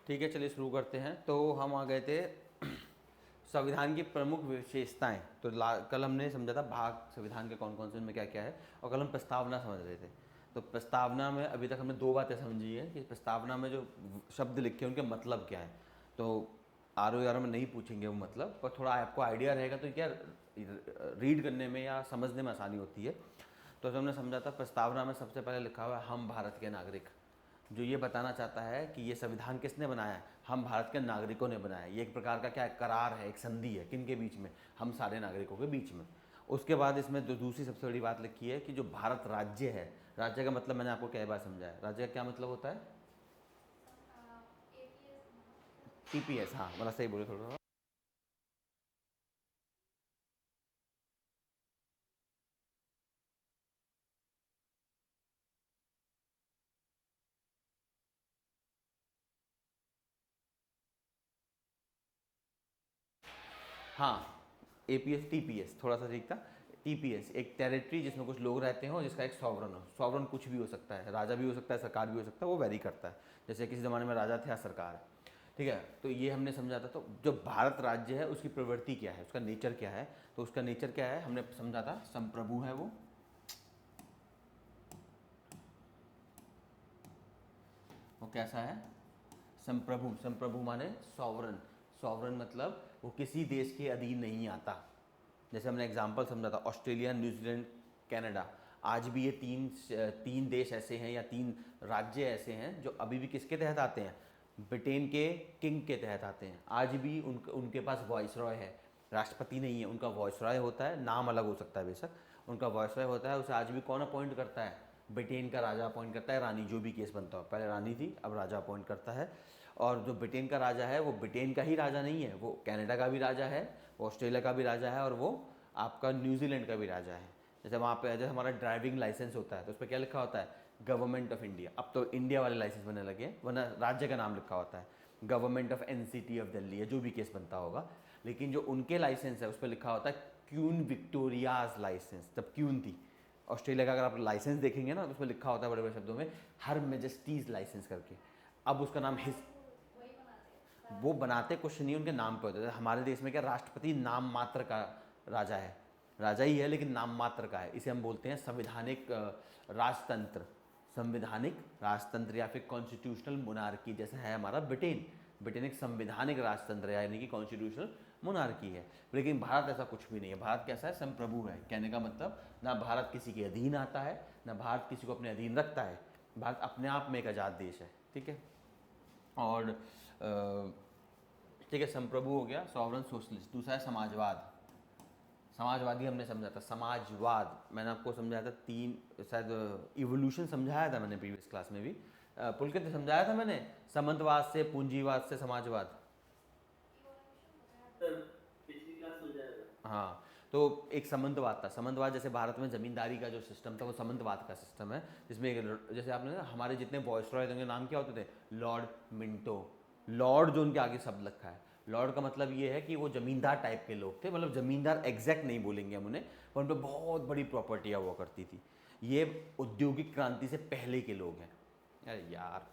ठीक है, चलिए शुरू करते हैं। तो हम आ गए थे संविधान की प्रमुख विशेषताएं। तो कल हमने समझा था भाग संविधान के कौन कौन से, उनमें क्या क्या है, और कल हम प्रस्तावना समझ रहे थे। तो प्रस्तावना में अभी तक हमने दो बातें समझी है कि प्रस्तावना में जो शब्द लिखे हैं उनके मतलब क्या है। तो आर ओ आर में नहीं पूछेंगे वो मतलब, पर थोड़ा आपको आइडिया रहेगा तो क्या रीड करने में या समझने में आसानी होती है। तो हमने समझा था प्रस्तावना में सबसे पहले लिखा हुआ है हम भारत के नागरिक, जो ये बताना चाहता है कि ये संविधान किसने बनाया है, हम भारत के नागरिकों ने बनाया है। ये एक प्रकार का क्या है, करार है, एक संधि है, किन के बीच में, हम सारे नागरिकों के बीच में। उसके बाद इसमें जो दूसरी सबसे बड़ी बात लिखी है कि जो भारत राज्य है, राज्य का मतलब मैंने आपको कई बार समझाया, राज्य का क्या मतलब होता है, टीपीएस। हाँ मतलब सही बोले थोड़ा। हाँ, एपीएस टीपीएस थोड़ा सा ठीक था। टीपीएस एक टेरिटरी जिसमें कुछ लोग रहते हो, जिसका एक सॉवरन हो। सॉवरन कुछ भी हो सकता है, राजा भी हो सकता है, सरकार भी हो सकता है, वो वेरी करता है। जैसे किसी ज़माने में राजा थे या सरकार है। ठीक है, तो ये हमने समझा था। तो जो भारत राज्य है उसकी प्रवृत्ति क्या है, उसका नेचर क्या है। तो उसका नेचर क्या है हमने समझा था, संप्रभु है वो कैसा है, संप्रभु। संप्रभु माने सॉवरन। सॉवरन मतलब वो किसी देश के अधीन नहीं आता। जैसे हमने एग्जाम्पल समझा था, ऑस्ट्रेलिया, न्यूजीलैंड, कनाडा। आज भी ये तीन देश ऐसे हैं या तीन राज्य ऐसे हैं जो अभी भी किसके तहत आते हैं, ब्रिटेन के किंग के तहत आते हैं। आज भी उनके पास वॉइस रॉय है, राष्ट्रपति नहीं है, उनका वॉइस रॉय होता है, नाम अलग हो सकता है बेशक, उनका वॉइस रॉय होता है। उसे आज भी कौन अपॉइंट करता है, ब्रिटेन का राजा अपॉइंट करता है, रानी, जो भी केस बनता हो। पहले रानी थी, अब राजा अपॉइंट करता है। और जो ब्रिटेन का राजा है वो ब्रिटेन का ही राजा नहीं है, वो कनाडा का भी राजा है, वो ऑस्ट्रेलिया का भी राजा है, और वो आपका न्यूजीलैंड का भी राजा है। जैसे वहाँ पे जैसे हमारा ड्राइविंग लाइसेंस होता है तो उस पर क्या लिखा होता है, गवर्नमेंट ऑफ इंडिया। अब तो इंडिया वाले लाइसेंस बनने लगे हैं, वरना राज्य का नाम लिखा होता है, government of NCT of Delhi है, जो भी केस बनता होगा। लेकिन जो उनके लाइसेंस है उस पर लिखा होता है क्यून विक्टोरियाज लाइसेंस, तब क्यून थी। ऑस्ट्रेलिया का अगर आप लाइसेंस देखेंगे ना तो उसमें लिखा होता है बड़े बड़े शब्दों में हर मेजेस्टीज लाइसेंस करके। अब उसका नाम हिस वो बनाते कुछ नहीं, उनके नाम पे होते हैं। हमारे देश में क्या, राष्ट्रपति नाम मात्र का राजा है, राजा ही है लेकिन नाम मात्र का है। इसे हम बोलते हैं संविधानिक राजतंत्र, संविधानिक राजतंत्र या फिर कॉन्स्टिट्यूशनल मोनार्की, जैसा है हमारा ब्रिटेन। ब्रिटेन एक संविधानिक राजतंत्र है, यानी कि कॉन्स्टिट्यूशनल मोनार्की है। लेकिन भारत ऐसा कुछ भी नहीं है। भारत कैसा है, संप्रभु है। कहने का मतलब ना भारत किसी के अधीन आता है, ना भारत किसी को अपने अधीन रखता है। भारत अपने आप में एक आज़ाद देश है। ठीक है, और ठीक है, संप्रभु हो गया, सॉवरन सोशलिस्ट। दूसरा है समाजवाद। समाजवादी हमने समझा था, समाजवाद मैंने आपको समझाया था तीन, शायद इवोल्यूशन समझाया था मैंने प्रीवियस क्लास में भी। पुलकित समझाया था मैंने, सामंतवाद से पूंजीवाद से समाजवाद। सर पिछली क्लास में जाया था। हाँ, तो एक सामंतवाद था। सामंतवाद जैसे भारत में जमींदारी का जो सिस्टम था वो सामंतवाद का सिस्टम है, जिसमें जैसे आपने ना हमारे जितने वॉइसरॉय थे उनके नाम क्या होते थे, लॉर्ड मिंटो। लॉर्ड जो उनके आगे शब्द लिखा है, लॉर्ड का मतलब ये है कि वो जमींदार टाइप के लोग थे। मतलब जमींदार एग्जैक्ट नहीं बोलेंगे हम उन्हें, पर उन पर बहुत बड़ी प्रॉपर्टियाँ हुआ करती थी। ये औद्योगिक क्रांति से पहले के लोग हैं। अरे यार,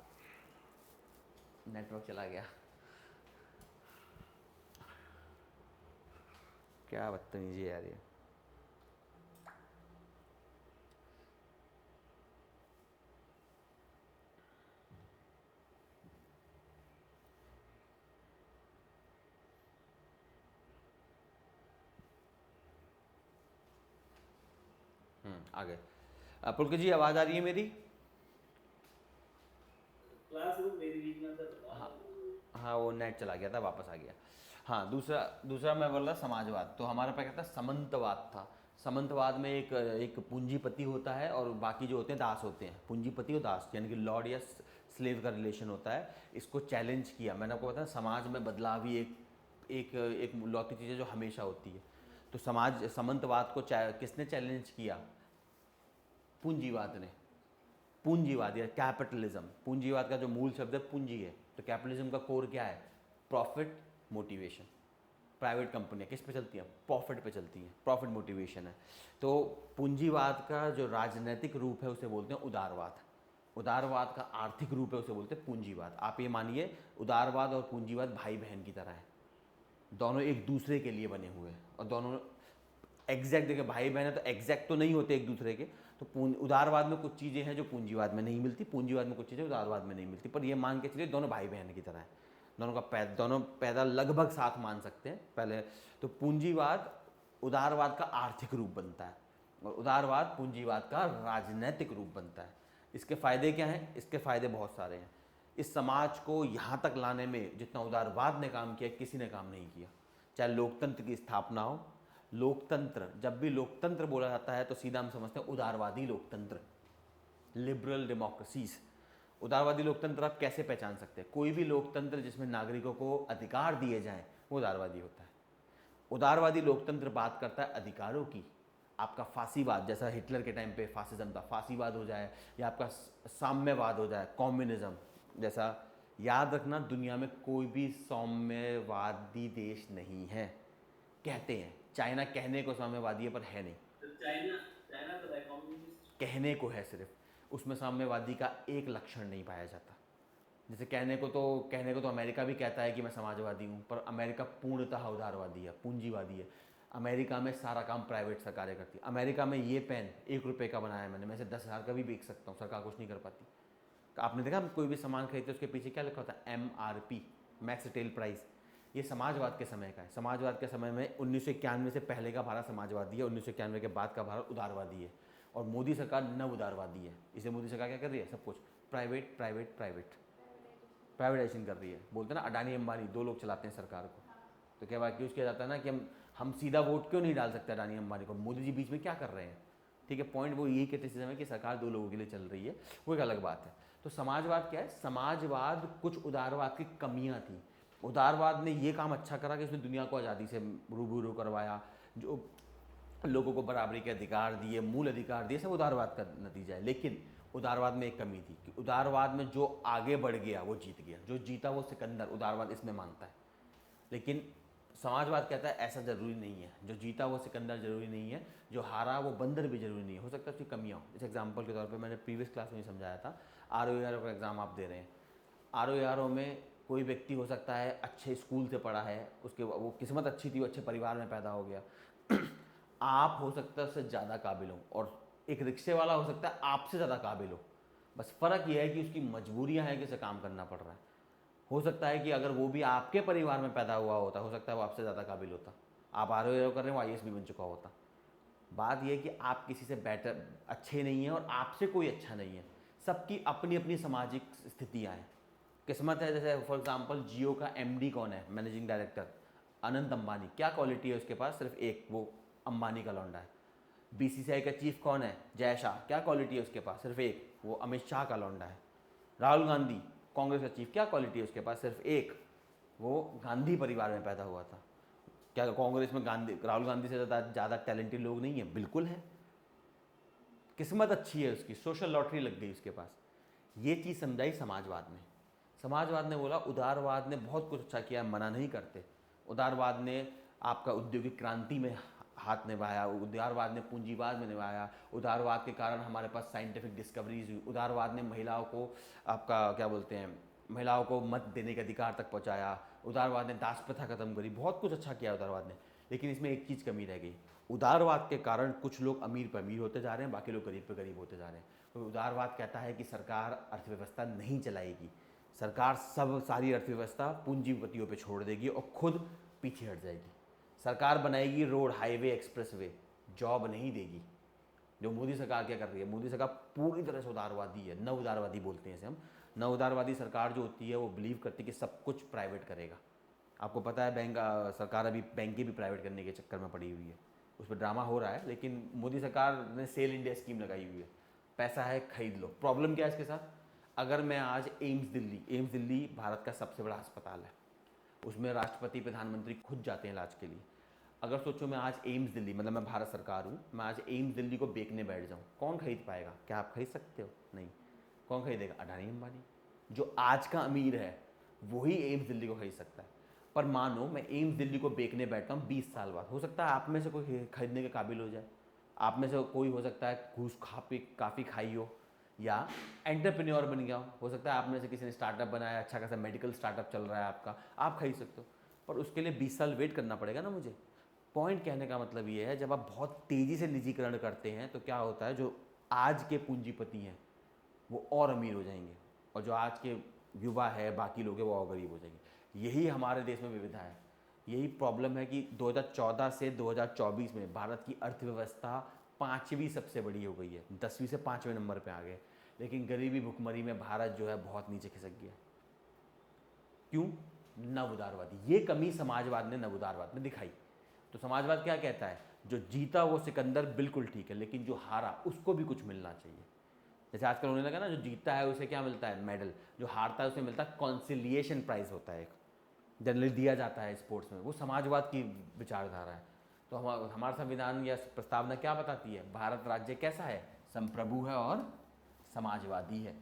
नेटवर्क चला गया, क्या बदतमीजी है यार ये। आगे पुलकित जी, आवाज़ आ रही है मेरी? क्लासरूम मेरी वीकनेस है, बता हाँ, रहा हाँ वो नेट चला गया था, वापस आ गया। हाँ, दूसरा दूसरा मैं बोल रहा समाजवाद। तो हमारा क्या कहता है, समंतवाद था। समंतवाद में एक एक पूंजीपति होता है और बाकी जो होते हैं दास होते हैं। पूंजीपति और दास यानी कि लॉर्ड या स्लेव का रिलेशन होता है। इसको चैलेंज किया, मैंने आपको बताया समाज में बदलाव ही एक एक एक लौकिक चीज़ है जो हमेशा होती है। तो समाज समंतवाद को किसने चैलेंज किया, पूंजीवाद ने। पूंजीवाद या कैपिटलिज्म, पूंजीवाद का जो मूल शब्द है पूंजी है। तो कैपिटलिज्म का कोर क्या है, प्रॉफिट मोटिवेशन। प्राइवेट कंपनियां किस पे चलती हैं, प्रॉफिट पे चलती हैं, प्रॉफिट मोटिवेशन है। तो पूंजीवाद का जो राजनीतिक रूप है उसे बोलते हैं उदारवाद। उदारवाद का आर्थिक रूप है, उसे बोलते हैं पूंजीवाद। आप ये मानिए उदारवाद और पूंजीवाद भाई बहन की तरह है, दोनों एक दूसरे के लिए बने हुए हैं और दोनों एग्जैक्ट, देखिए भाई बहन है तो एग्जैक्ट तो नहीं होते एक दूसरे के। तो उदारवाद में कुछ चीज़ें हैं जो पूंजीवाद में नहीं मिलती, पूंजीवाद में कुछ चीज़ें उदारवाद में नहीं मिलती, पर ये मान के चलिए दोनों भाई बहन की तरह है, दोनों पैदा लगभग साथ मान सकते हैं पहले। तो पूंजीवाद उदारवाद का आर्थिक रूप बनता है और उदारवाद पूंजीवाद का राजनैतिक रूप बनता है। इसके फ़ायदे क्या हैं? इसके फ़ायदे बहुत सारे हैं। इस समाज को यहाँ तक लाने में जितना उदारवाद ने काम किया किसी ने काम नहीं किया। चाहे लोकतंत्र की स्थापना हो, लोकतंत्र, जब भी लोकतंत्र बोला जाता है तो सीधा हम समझते हैं उदारवादी लोकतंत्र, लिबरल डेमोक्रेसीज। उदारवादी लोकतंत्र आप कैसे पहचान सकते हैं? कोई भी लोकतंत्र जिसमें नागरिकों को अधिकार दिए जाएं वो उदारवादी होता है। उदारवादी लोकतंत्र बात करता है अधिकारों की। आपका फांसीवाद, जैसा हिटलर के टाइम पे फासिज्म था, फांसीवाद हो जाए, या आपका साम्यवाद हो जाए, कम्युनिज्म जैसा। याद रखना, दुनिया में कोई भी साम्यवादी देश नहीं है। कहते हैं चाइना कहने को साम्यवादी है पर है नहीं, तो चाइना चाइना तो है कम्युनिस्ट। कहने को है सिर्फ, उसमें साम्यवादी का एक लक्षण नहीं पाया जाता। जैसे कहने को तो अमेरिका भी कहता है कि मैं समाजवादी हूँ, पर अमेरिका पूर्णतः उदारवादी है, पूंजीवादी है। अमेरिका में सारा काम प्राइवेट सरकारें करती है। अमेरिका में ये पेन 1 रुपये का बनाया मैंने, मैं इसे 10,000 का भी बेच सकता हूँ, सरकार कुछ नहीं कर पाती। आपने देखा कोई भी सामान खरीदते उसके पीछे क्या लिखा होता है? MRP, max retail price. ये समाजवाद के समय का है। समाजवाद के समय में 1991 से पहले का भारत समाजवादी है, 1991 के बाद का भारत उदारवादी है। और मोदी सरकार नव उदारवादी है। इसे मोदी सरकार क्या कर रही है? सब कुछ प्राइवेट प्राइवेट प्राइवेट प्राइवेटाइजेशन कर रही है। बोलते हैं ना अडानी अंबानी 2 लोग चलाते हैं सरकार को। तो क्या बात किया जाता है ना कि हम सीधा वोट क्यों नहीं डाल सकते अडानी अंबानी को? मोदी जी बीच में क्या कर रहे हैं? ठीक है, पॉइंट वो यही क्रिटिसिज्म है कि सरकार 2 लोगों के लिए चल रही है, वो एक अलग बात है। तो समाजवाद क्या है? समाजवाद कुछ उदारवाद की कमियां थी। उदारवाद ने ये काम अच्छा करा कि उसने दुनिया को आज़ादी से रूबरू करवाया, जो लोगों को बराबरी के अधिकार दिए, मूल अधिकार दिए, सब उदारवाद का नतीजा है। लेकिन उदारवाद में एक कमी थी कि उदारवाद में जो आगे बढ़ गया वो जीत गया, जो जीता वो सिकंदर, उदारवाद इसमें मानता है। लेकिन समाजवाद कहता है ऐसा ज़रूरी नहीं है, जो जीता वो सिकंदर ज़रूरी नहीं है, जो हारा वो बंदर भी ज़रूरी नहीं है। हो सकता है उसकी कमियाँ हो। इस एग्जाम्पल के तौर पे मैंने प्रीवियस क्लास में ही समझाया था, ROARO का एग्ज़ाम आप दे रहे हैं। ROARO में कोई व्यक्ति हो सकता है अच्छे स्कूल से पढ़ा है, उसके वो किस्मत अच्छी थी, वो अच्छे परिवार में पैदा हो गया। आप हो सकता है उससे ज़्यादा काबिल हो, और एक रिक्शे वाला हो सकता है आपसे ज़्यादा काबिल हो। बस फ़र्क यह है कि उसकी मजबूरियाँ हैं कि उसे काम करना पड़ रहा है। हो सकता है कि अगर वो भी आपके परिवार में पैदा हुआ होता, हो सकता है वो आपसे ज़्यादा काबिल होता। आप ROARO कर रहे हो, IAS भी बन चुका होता। बात यह है कि आप किसी से बेटर अच्छे नहीं हैं और आपसे कोई अच्छा नहीं है। सबकी अपनी अपनी सामाजिक स्थितियाँ हैं, किस्मत है। जैसे फॉर एग्जांपल जियो का MD कौन है? Managing director Anant Ambani. क्या क्वालिटी है उसके पास? सिर्फ एक, वो अंबानी का लौंडा है। BCCI का चीफ कौन है? जय शाह। क्या क्वालिटी है उसके पास? सिर्फ एक, वो अमित शाह का लौंडा है। राहुल गांधी कांग्रेस का चीफ, क्या क्वालिटी है उसके पास? सिर्फ एक, वो गांधी परिवार में पैदा हुआ था। क्या कांग्रेस में राहुल गांधी से ज़्यादा टैलेंटेड लोग नहीं है? बिल्कुल है। किस्मत अच्छी है उसकी, सोशल लॉटरी लग गई उसके पास। ये चीज़ समझाई समाजवाद ने। समाजवाद ने बोला उदारवाद ने बहुत कुछ अच्छा किया, मना नहीं करते। उदारवाद ने आपका औद्योगिक क्रांति में हाथ निभाया, उदारवाद ने पूंजीवाद में निभाया, उदारवाद के कारण हमारे पास साइंटिफिक डिस्कवरीज हुई, उदारवाद ने महिलाओं को आपका क्या बोलते हैं, महिलाओं को मत देने के अधिकार तक पहुंचाया, उदारवाद ने दास प्रथा खत्म करी, बहुत कुछ अच्छा किया उदारवाद ने। लेकिन इसमें एक चीज़ कमी रह गई, उदारवाद के कारण कुछ लोग अमीर पर अमीर होते जा रहे हैं, बाकी लोग गरीब पर गरीब होते जा रहे हैं। तो उदारवाद कहता है कि सरकार अर्थव्यवस्था नहीं चलाएगी, सरकार सारी अर्थव्यवस्था पूंजीपतियों पे छोड़ देगी और खुद पीछे हट जाएगी। सरकार बनाएगी रोड, हाईवे, एक्सप्रेसवे, जॉब नहीं देगी। जो मोदी सरकार क्या कर रही है? मोदी सरकार पूरी तरह से उदारवादी है, नव उदारवादी बोलते हैं इसे हम। नव उदारवादी सरकार जो होती है वो बिलीव करती है कि सब कुछ प्राइवेट करेगा। आपको पता है सरकार अभी बैंकें भी प्राइवेट करने के चक्कर में पड़ी हुई है, उस पर ड्रामा हो रहा है। लेकिन मोदी सरकार ने सेल इंडिया स्कीम लगाई हुई है, पैसा है खरीद लो। प्रॉब्लम क्या है इसके साथ? अगर मैं आज एम्स दिल्ली भारत का सबसे बड़ा अस्पताल है, उसमें राष्ट्रपति प्रधानमंत्री खुद जाते हैं इलाज के लिए। अगर सोचो मैं आज एम्स दिल्ली, मतलब मैं भारत सरकार हूँ, मैं आज एम्स दिल्ली को बेचने बैठ जाऊँ, कौन खरीद पाएगा? क्या आप खरीद सकते हो? नहीं। कौन खरीदेगा? अडानी अंबानी। जो आज का अमीर है वही एम्स दिल्ली को खरीद सकता है। पर मानो मैं एम्स दिल्ली को बेचने बैठता हूँ 20 साल बाद, हो सकता है आप में से कोई खरीदने के काबिल हो जाए। आप में से कोई हो सकता है घूस काफ़ी खाई हो, या एंटरप्रेन्योर बन गया हो सकता है आप में से किसी ने स्टार्टअप बनाया, अच्छा खासा मेडिकल स्टार्टअप चल रहा है आपका, आप खरीद सकते हो, पर उसके लिए 20 साल वेट करना पड़ेगा ना मुझे। पॉइंट कहने का मतलब ये है, जब आप बहुत तेज़ी से निजीकरण करते हैं तो क्या होता है, जो आज के पूंजीपति हैं वो और अमीर हो जाएंगे, और जो आज के युवा है, बाकी लोग हैं, वो और गरीब हो जाएंगे। यही हमारे देश में विविधता है, यही प्रॉब्लम है कि 2014 से 2024 में भारत की अर्थव्यवस्था 5वीं सबसे बड़ी हो गई है, 10वीं से 5वें नंबर पे आ गए, लेकिन गरीबी भुखमरी में भारत जो है बहुत नीचे खिसक गया। क्यों? नव उदारवादी, ये कमी समाजवाद ने नव उदारवाद में दिखाई। तो समाजवाद क्या कहता है, जो जीता वो सिकंदर बिल्कुल ठीक है, लेकिन जो हारा उसको भी कुछ मिलना चाहिए। जैसे आजकल होने लगा ना, जो जीतता है उसे क्या मिलता है, मेडल, जो हारता है उसे मिलता है कॉन्सिलिएशन प्राइज, होता है एक, जनरली दिया जाता है स्पोर्ट्स में। वो समाजवाद की विचारधारा है। तो हमारा संविधान या प्रस्तावना क्या बताती है, भारत राज्य कैसा है, संप्रभु है और समाजवादी है।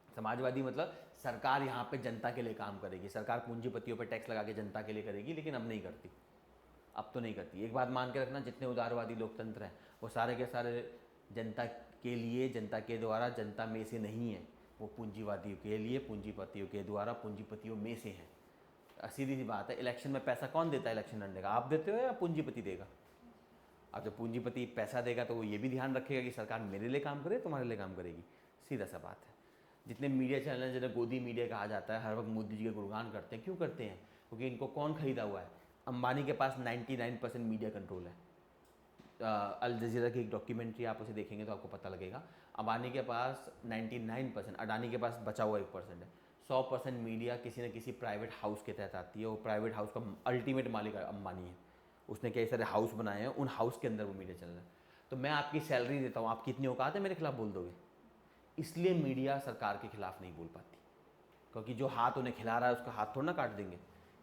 समाजवादी मतलब सरकार यहाँ पे जनता के लिए काम करेगी, सरकार पूंजीपतियों पे टैक्स लगा के जनता के लिए करेगी, लेकिन अब नहीं करती, अब तो नहीं करती। एक बात मान के रखना, जितने उदारवादी लोकतंत्र हैं वो सारे के सारे जनता के लिए, जनता के द्वारा, जनता में से नहीं है, वो पूंजीवादियों के लिए, पूंजीपतियों के द्वारा, पूंजीपतियों में से हैं। सीधी सी बात है, इलेक्शन में पैसा कौन देता है इलेक्शन लड़ने का, आप देते हो या पूंजीपति देगा? अब जब पूंजीपति पैसा देगा तो वो ये भी ध्यान रखेगा कि सरकार मेरे लिए काम करे, तुम्हारे लिए काम करेगी, सीधा सा बात है। जितने मीडिया चैनल जिन्हें गोदी मीडिया कहा जाता है, हर वक्त मोदी जी के गुणगान करते हैं, क्यों करते हैं? क्योंकि इनको कौन खरीदा हुआ है, अंबानी के पास 99% मीडिया कंट्रोल है। अल जजीरा की एक डॉक्यूमेंट्री आप उसे देखेंगे तो आपको पता लगेगा, अंबानी के पास 99%, अडानी के पास बचा हुआ 1% है। 100% मीडिया किसी न किसी प्राइवेट हाउस के तहत आती है, वो प्राइवेट हाउस का अल्टीमेट मालिक अंबानी है, उसने कई सारे हाउस बनाए हैं, उन हाउस के अंदर वो मीडिया चल रहा है। तो मैं आपकी सैलरी देता हूँ, आपकी इतनी औकात है मेरे खिलाफ बोल दोगे? इसलिए मीडिया सरकार के खिलाफ नहीं बोल पाती, क्योंकि जो हाथ उन्हें खिला रहा है उसका हाथ थोड़ा ना काट देंगे।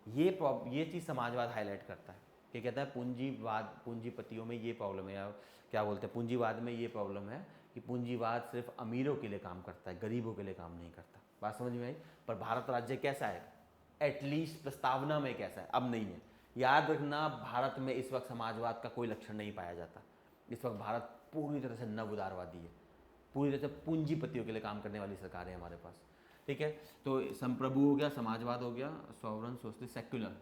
ये चीज़ समाजवाद हाईलाइट करता है कि कहता है पूंजीवाद, पूंजीपतियों में ये प्रॉब्लम है, या क्या बोलते हैं, पूंजीवाद में ये प्रॉब्लम है कि पूंजीवाद सिर्फ अमीरों के लिए काम करता है, गरीबों के लिए काम नहीं करता। बात समझ में आई? पर भारत राज्य कैसा है, एटलीस्ट प्रस्तावना में कैसा है, अब नहीं है। याद रखना, भारत में इस वक्त समाजवाद का कोई लक्षण नहीं पाया जाता। इस वक्त भारत पूरी तरह से नव उदारवादी है, पूरी तरह से पूंजीपतियों के लिए काम करने वाली सरकार है हमारे पास। ठीक है, तो संप्रभु हो गया, समाजवाद हो गया, सॉवरन, सोशलिस्ट, सेक्युलर।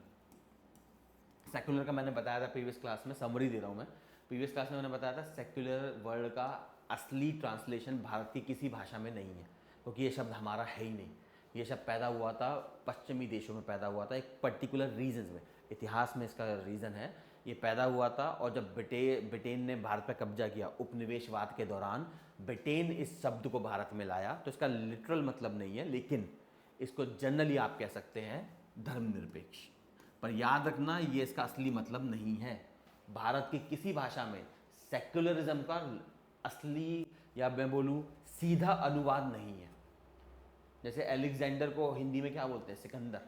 सेक्युलर का मैंने बताया था प्रीवियस क्लास में, समरी दे रहा हूँ मैं। प्रीवियस क्लास में मैंने बताया था सेक्युलर वर्ड का असली ट्रांसलेशन भारत की किसी भाषा में नहीं है, क्योंकि ये शब्द हमारा है ही नहीं। ये शब्द पैदा हुआ था पश्चिमी देशों में, पैदा हुआ था एक पर्टिकुलर रीजन में, इतिहास में इसका रीज़न है। ये पैदा हुआ था और जब ब्रिटेन ने भारत पर कब्जा किया उपनिवेशवाद के दौरान, ब्रिटेन इस शब्द को भारत में लाया। तो इसका लिटरल मतलब नहीं है, लेकिन इसको जनरली आप कह सकते हैं धर्मनिरपेक्ष। पर याद रखना, ये इसका असली मतलब नहीं है। भारत की किसी भाषा में सेक्युलरिज्म का असली, या मैं बोलूँ सीधा अनुवाद नहीं है। जैसे अलेक्जेंडर को हिंदी में क्या बोलते हैं, सिकंदर,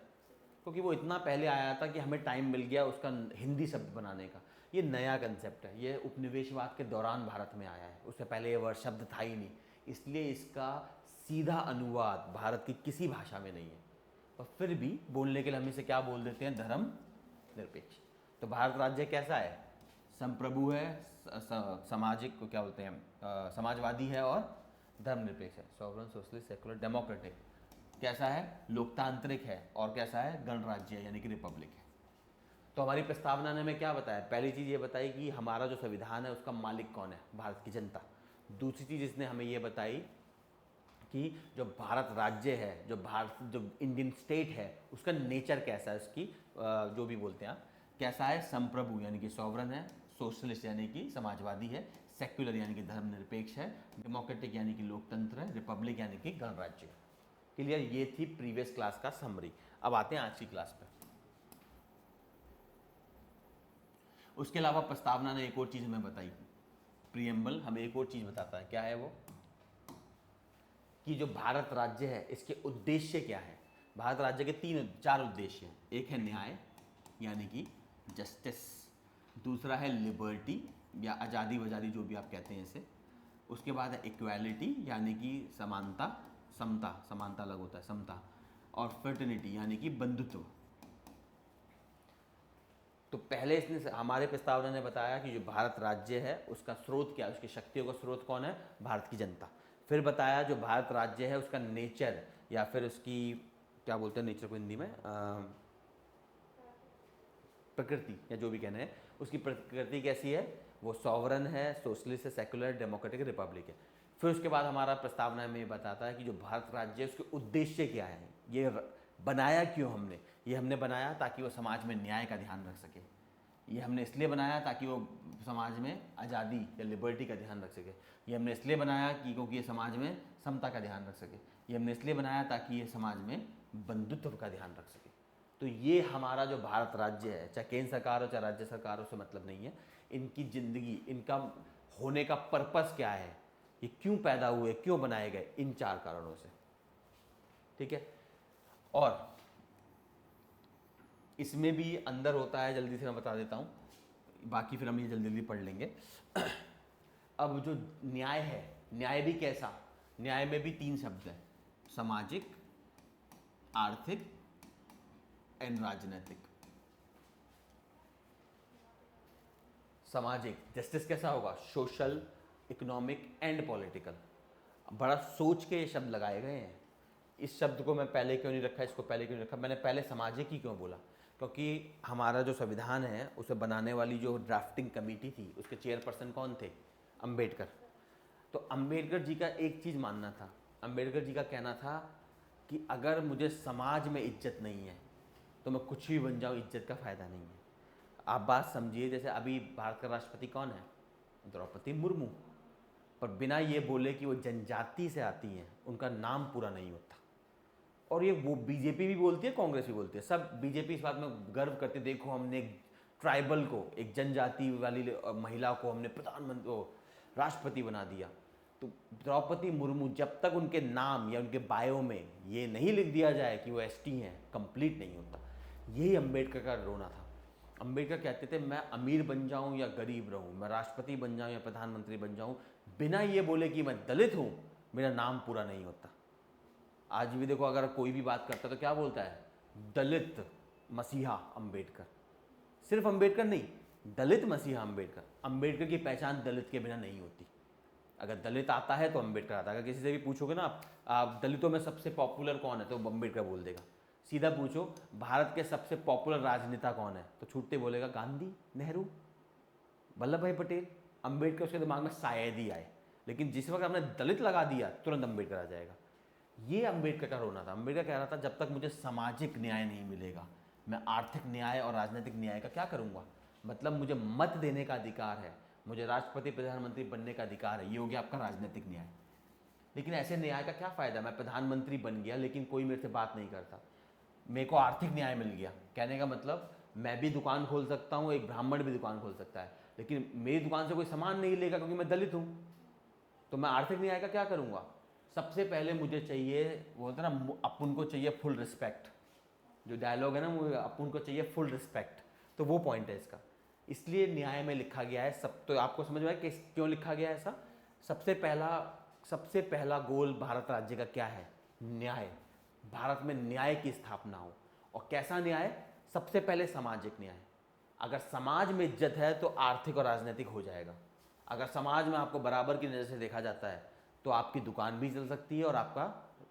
क्योंकि वो इतना पहले आया था कि हमें टाइम मिल गया उसका हिंदी शब्द बनाने का। ये नया कंसेप्ट है, ये उपनिवेशवाद के दौरान भारत में आया है, उससे पहले ये वर्ड शब्द था ही नहीं, इसलिए इसका सीधा अनुवाद भारत की किसी भाषा में नहीं है। और फिर भी बोलने के लिए हम इसे क्या बोल देते हैं, धर्म निरपेक्ष। तो भारत राज्य कैसा है, संप्रभु है, सामाजिक को क्या बोलते हैं, समाजवादी है और धर्मनिरपेक्ष है। Sovereign, socialist, secular, democratic. कैसा है, लोकतांत्रिक है, और कैसा है, गणराज्य यानी कि रिपब्लिक है। तो हमारी प्रस्तावना ने हमें क्या बताया, पहली चीज़ ये बताई कि हमारा जो संविधान है उसका मालिक कौन है, भारत की जनता। दूसरी चीज़ इसने हमें ये बताई कि जो भारत राज्य है, जो इंडियन स्टेट है, उसका नेचर कैसा है, उसकी जो भी बोलते हैं आप, कैसा है, संप्रभु यानी कि सॉवरन है, सोशलिस्ट यानी कि समाजवादी है, सेक्युलर यानी कि धर्मनिरपेक्ष है, डेमोक्रेटिक यानी कि लोकतंत्र है, रिपब्लिक यानी कि गणराज्य। क्लियर? ये थी प्रीवियस क्लास का समरी। अब आते हैं आज की क्लास पे। उसके अलावा प्रस्तावना ने एक और चीज़ हमें बताई, प्रीएम्बल हमें एक और चीज़ बताता है, क्या है वो, कि जो भारत राज्य है इसके उद्देश्य क्या है। भारत राज्य के 4 उद्देश्य हैं। एक है न्याय यानी कि जस्टिस, दूसरा है लिबर्टी या आज़ादी वजादी जो भी आप कहते हैं इसे, उसके बाद है इक्वालिटी यानी कि समानता, समता, समानता अलग होता है, समता, और फ्रेटर्निटी यानी कि बंधुत्व। तो पहले इसने हमारे प्रस्तावना ने बताया कि जो भारत राज्य है उसका स्रोत क्या है, उसकी शक्तियों का स्रोत कौन है, भारत की जनता। फिर बताया जो भारत राज्य है उसका नेचर या फिर उसकी क्या बोलते हैं नेचर को हिंदी में, प्रकृति या जो भी कहना है, उसकी प्रकृति कैसी है, वो सॉवरन है, सोशलिस्ट है, सेकुलर, डेमोक्रेटिक, रिपब्लिक है। फिर उसके बाद हमारा प्रस्तावना में ये बताता है कि जो भारत राज्य है उसके उद्देश्य क्या है, ये बनाया क्यों हमने, ये हमने बनाया ताकि वो समाज में न्याय का ध्यान रख सके, ये हमने इसलिए बनाया ताकि वो समाज में आज़ादी या लिबर्टी का ध्यान रख सके, ये हमने इसलिए बनाया कि क्योंकि ये समाज में समता का ध्यान रख सके, ये हमने इसलिए बनाया ताकि ये समाज में बंधुत्व का ध्यान रख सके। तो ये हमारा जो भारत राज्य है, चाहे केंद्र सरकार हो चाहे राज्य सरकार हो, से मतलब नहीं है, इनकी ज़िंदगी, इनका होने का पर्पस क्या है, ये क्यों पैदा हुए, क्यों बनाए गए, इन 4 कारणों से। ठीक है, और इसमें भी अंदर होता है, जल्दी से मैं बता देता हूँ, बाकी फिर हम ये जल्दी जल्दी पढ़ लेंगे। अब जो न्याय है, न्याय भी कैसा, न्याय में भी 3 शब्द हैं, सामाजिक, आर्थिक एंड राजनीतिक। सामाजिक जस्टिस कैसा होगा, सोशल, इकोनॉमिक एंड पॉलिटिकल। बड़ा सोच के ये शब्द लगाए गए हैं। इस शब्द को मैं पहले क्यों नहीं रखा, इसको पहले क्यों नहीं रखा, मैंने पहले सामाजिक ही क्यों बोला, क्योंकि हमारा जो संविधान है उसे बनाने वाली जो ड्राफ्टिंग कमेटी थी उसके चेयरपर्सन कौन थे, अंबेडकर। तो अंबेडकर जी का एक चीज़ मानना था, अंबेडकर जी का कहना था कि अगर मुझे समाज में इज्जत नहीं है तो मैं कुछ भी बन जाऊँ, इज्जत का फ़ायदा नहीं है। आप बात समझिए, जैसे अभी भारत का राष्ट्रपति कौन है, द्रौपदी मुर्मू, पर बिना ये बोले कि वो जनजाति से आती हैं उनका नाम पूरा नहीं होता। और ये वो बीजेपी भी बोलती है, कांग्रेस भी बोलती है, सब बीजेपी इस बात में गर्व करती है, देखो हमने एक ट्राइबल को, एक जनजाति वाली महिला को हमने प्रधानमंत्री, राष्ट्रपति बना दिया। तो द्रौपदी मुर्मू जब तक उनके नाम या उनके बायो में ये नहीं लिख दिया जाए कि वो एसटी हैं, कंप्लीट नहीं होता। यही अंबेडकर का रोना था। अंबेडकर कहते थे मैं अमीर बन जाऊं या गरीब रहूं, मैं राष्ट्रपति बन जाऊं या प्रधानमंत्री बन जाऊं, बिना ये बोले कि मैं दलित हूं मेरा नाम पूरा नहीं होता। आज भी देखो, अगर कोई भी बात करता है तो क्या बोलता है, दलित मसीहा अंबेडकर। सिर्फ अंबेडकर नहीं, दलित मसीहा अंबेडकर। अंबेडकर की पहचान दलित के बिना नहीं होती। अगर दलित आता है तो अंबेडकर आता है। अगर किसी से भी पूछोगे ना आप दलितों में सबसे पॉपुलर कौन है, तो अंबेडकर बोल देगा। सीधा पूछो भारत के सबसे पॉपुलर राजनेता कौन है, तो छूटते बोलेगा गांधी, नेहरू, वल्लभ भाई पटेल। अंबेडकर उसके दिमाग में शायद ही आए, लेकिन जिस वक्त हमने दलित लगा दिया तुरंत अंबेडकर आ जाएगा। ये अंबेडकर का रोना था। अंबेडकर कह रहा था जब तक मुझे सामाजिक न्याय नहीं मिलेगा मैं आर्थिक न्याय और राजनीतिक न्याय का क्या करूँगा। मतलब मुझे मत देने का अधिकार है, मुझे राष्ट्रपति प्रधानमंत्री बनने का अधिकार है, ये हो गया आपका राजनीतिक न्याय। लेकिन ऐसे न्याय का क्या फ़ायदा, मैं प्रधानमंत्री बन गया लेकिन कोई मेरे से बात नहीं करता। मेरे को आर्थिक न्याय मिल गया, कहने का मतलब मैं भी दुकान खोल सकता हूँ, एक ब्राह्मण भी दुकान खोल सकता है, लेकिन मेरी दुकान से कोई सामान नहीं लेगा क्योंकि मैं दलित हूँ। तो मैं आर्थिक न्याय का क्या करूँगा। सबसे पहले मुझे चाहिए, वो होता है ना, अपन को चाहिए फुल रिस्पेक्ट। जो डायलॉग है ना, वो अपन को चाहिए फुल रिस्पेक्ट, तो वो पॉइंट है इसका। इसलिए न्याय में लिखा गया है सब। तो आपको समझ में आया कि क्यों लिखा गया है ऐसा। सबसे पहला गोल भारत राज्य का क्या है, न्याय। भारत में न्याय की स्थापना हो। और कैसा न्याय, सबसे पहले सामाजिक न्याय। अगर समाज में इज्जत है तो आर्थिक और राजनीतिक हो जाएगा। अगर समाज में आपको बराबर की नज़र से देखा जाता है तो आपकी दुकान भी चल सकती है और आपका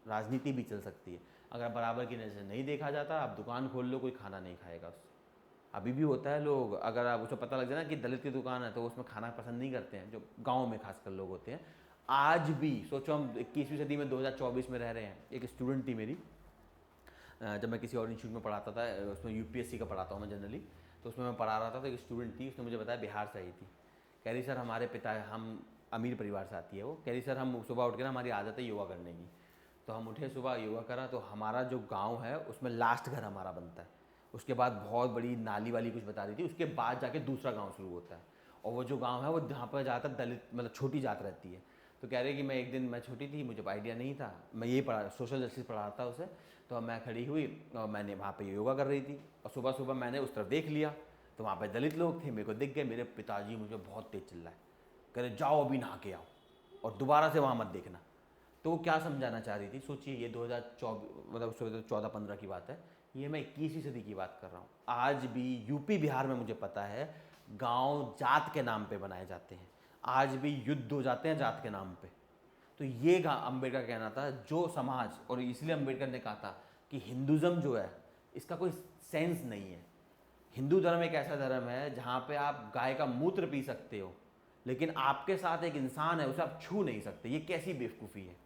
राजनीति भी चल सकती है। अगर बराबर की नज़र से नहीं देखा जाता, आप दुकान खोल लो, कोई खाना नहीं खाएगा उससे। अभी भी होता है, लोग अगर आप उसे पता लग जाए ना कि दलित की दुकान है तो उसमें खाना पसंद नहीं करते हैं, जो गांव में खासकर लोग होते हैं। आज भी सोचो, हम 21वीं सदी में 2024 में रह रहे हैं। एक स्टूडेंट थी मेरी, जब मैं किसी और इंस्टीट्यूट में पढ़ाता था, उसमें यूपीएससी का पढ़ाता हूँ मैं जनरली, तो उसमें मैं पढ़ा रहा था। तो एक स्टूडेंट थी, उसने मुझे बताया बिहार से आई थी। कह रही सर हमारे पिता, हम अमीर परिवार से आती है वो, कह रही सर हम सुबह उठ के ना, हमारी आदत है योगा करने की। तो हम उठे सुबह, योगा करा, तो हमारा जो गाँव है उसमें लास्ट घर हमारा बनता है। उसके बाद बहुत बड़ी नाली वाली कुछ बता रही थी, उसके बाद जाके दूसरा गांव शुरू होता है। और वो जो गांव है वो जहाँ पर ज़्यादातर दलित, मतलब छोटी जात रहती है। तो कह रहे कि मैं एक दिन, मैं छोटी थी, मुझे आइडिया नहीं था, मैं ये पढ़ा, सोशल जस्टिस पढ़ा था उसे। तो मैं खड़ी हुई और मैंने वहाँ पे योगा कर रही थी, और सुबह सुबह मैंने उस तरफ देख लिया तो वहाँ पे दलित लोग थे, मेरे को दिख गए। मेरे पिताजी मुझे बहुत तेज चिल्लाए, कह रहे जाओ अभी नहा के आओ और दोबारा से वहाँ मत देखना। तो वो क्या समझाना चाह रही थी, सोचिए, ये 2024 मतलब 14-15 की बात है, ये मैं 21वीं सदी की बात कर रहा हूँ। आज भी यूपी बिहार में मुझे पता है गांव जात के नाम पे बनाए जाते हैं। आज भी युद्ध हो जाते हैं जात के नाम पे। तो ये अम्बेडकर का कहना था, जो समाज, और इसलिए अम्बेडकर ने कहा था कि हिंदुज़म जो है इसका कोई सेंस नहीं है। हिंदू धर्म एक ऐसा धर्म है जहाँ पे आप गाय का मूत्र पी सकते हो, लेकिन आपके साथ एक इंसान है उसे आप छू नहीं सकते। ये कैसी बेवकूफ़ी है।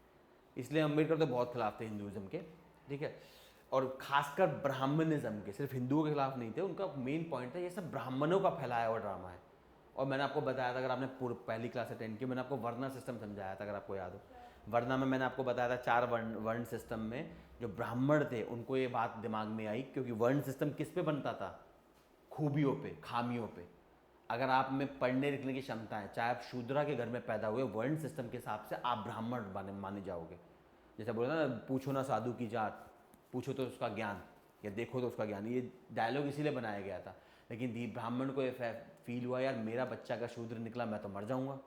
इसलिए अम्बेडकर तो बहुत खिलाफ थे हिंदुज़म के, ठीक है। और खासकर ब्राह्मणिज्म के, सिर्फ हिंदुओं के खिलाफ नहीं थे। उनका मेन पॉइंट था ये सब ब्राह्मणों का फैलाया हुआ ड्रामा है। और मैंने आपको बताया था, अगर आपने पहली क्लास अटेंड की, मैंने आपको वर्णा सिस्टम समझाया था, अगर आपको याद हो। वर्णा में मैंने आपको बताया था 4 वर्ण सिस्टम में जो ब्राह्मण थे उनको ये बात दिमाग में आई, क्योंकि वर्ण सिस्टम किस पे बनता था? खूबियों पे, खामियों पे। अगर आप में पढ़ने लिखने की क्षमता है, चाहे आप शूद्रा के घर में पैदा हुए, वर्ण सिस्टम के हिसाब से आप ब्राह्मण माने जाओगे। जैसे बोला ना, पूछो ना साधु की जात, पूछो तो उसका ज्ञान, या देखो तो उसका ज्ञान। ये डायलॉग इसीलिए बनाया गया था। लेकिन ब्राह्मण को ये फील हुआ, यार मेरा बच्चा का शूद्र निकला, मैं तो मर जाऊंगा।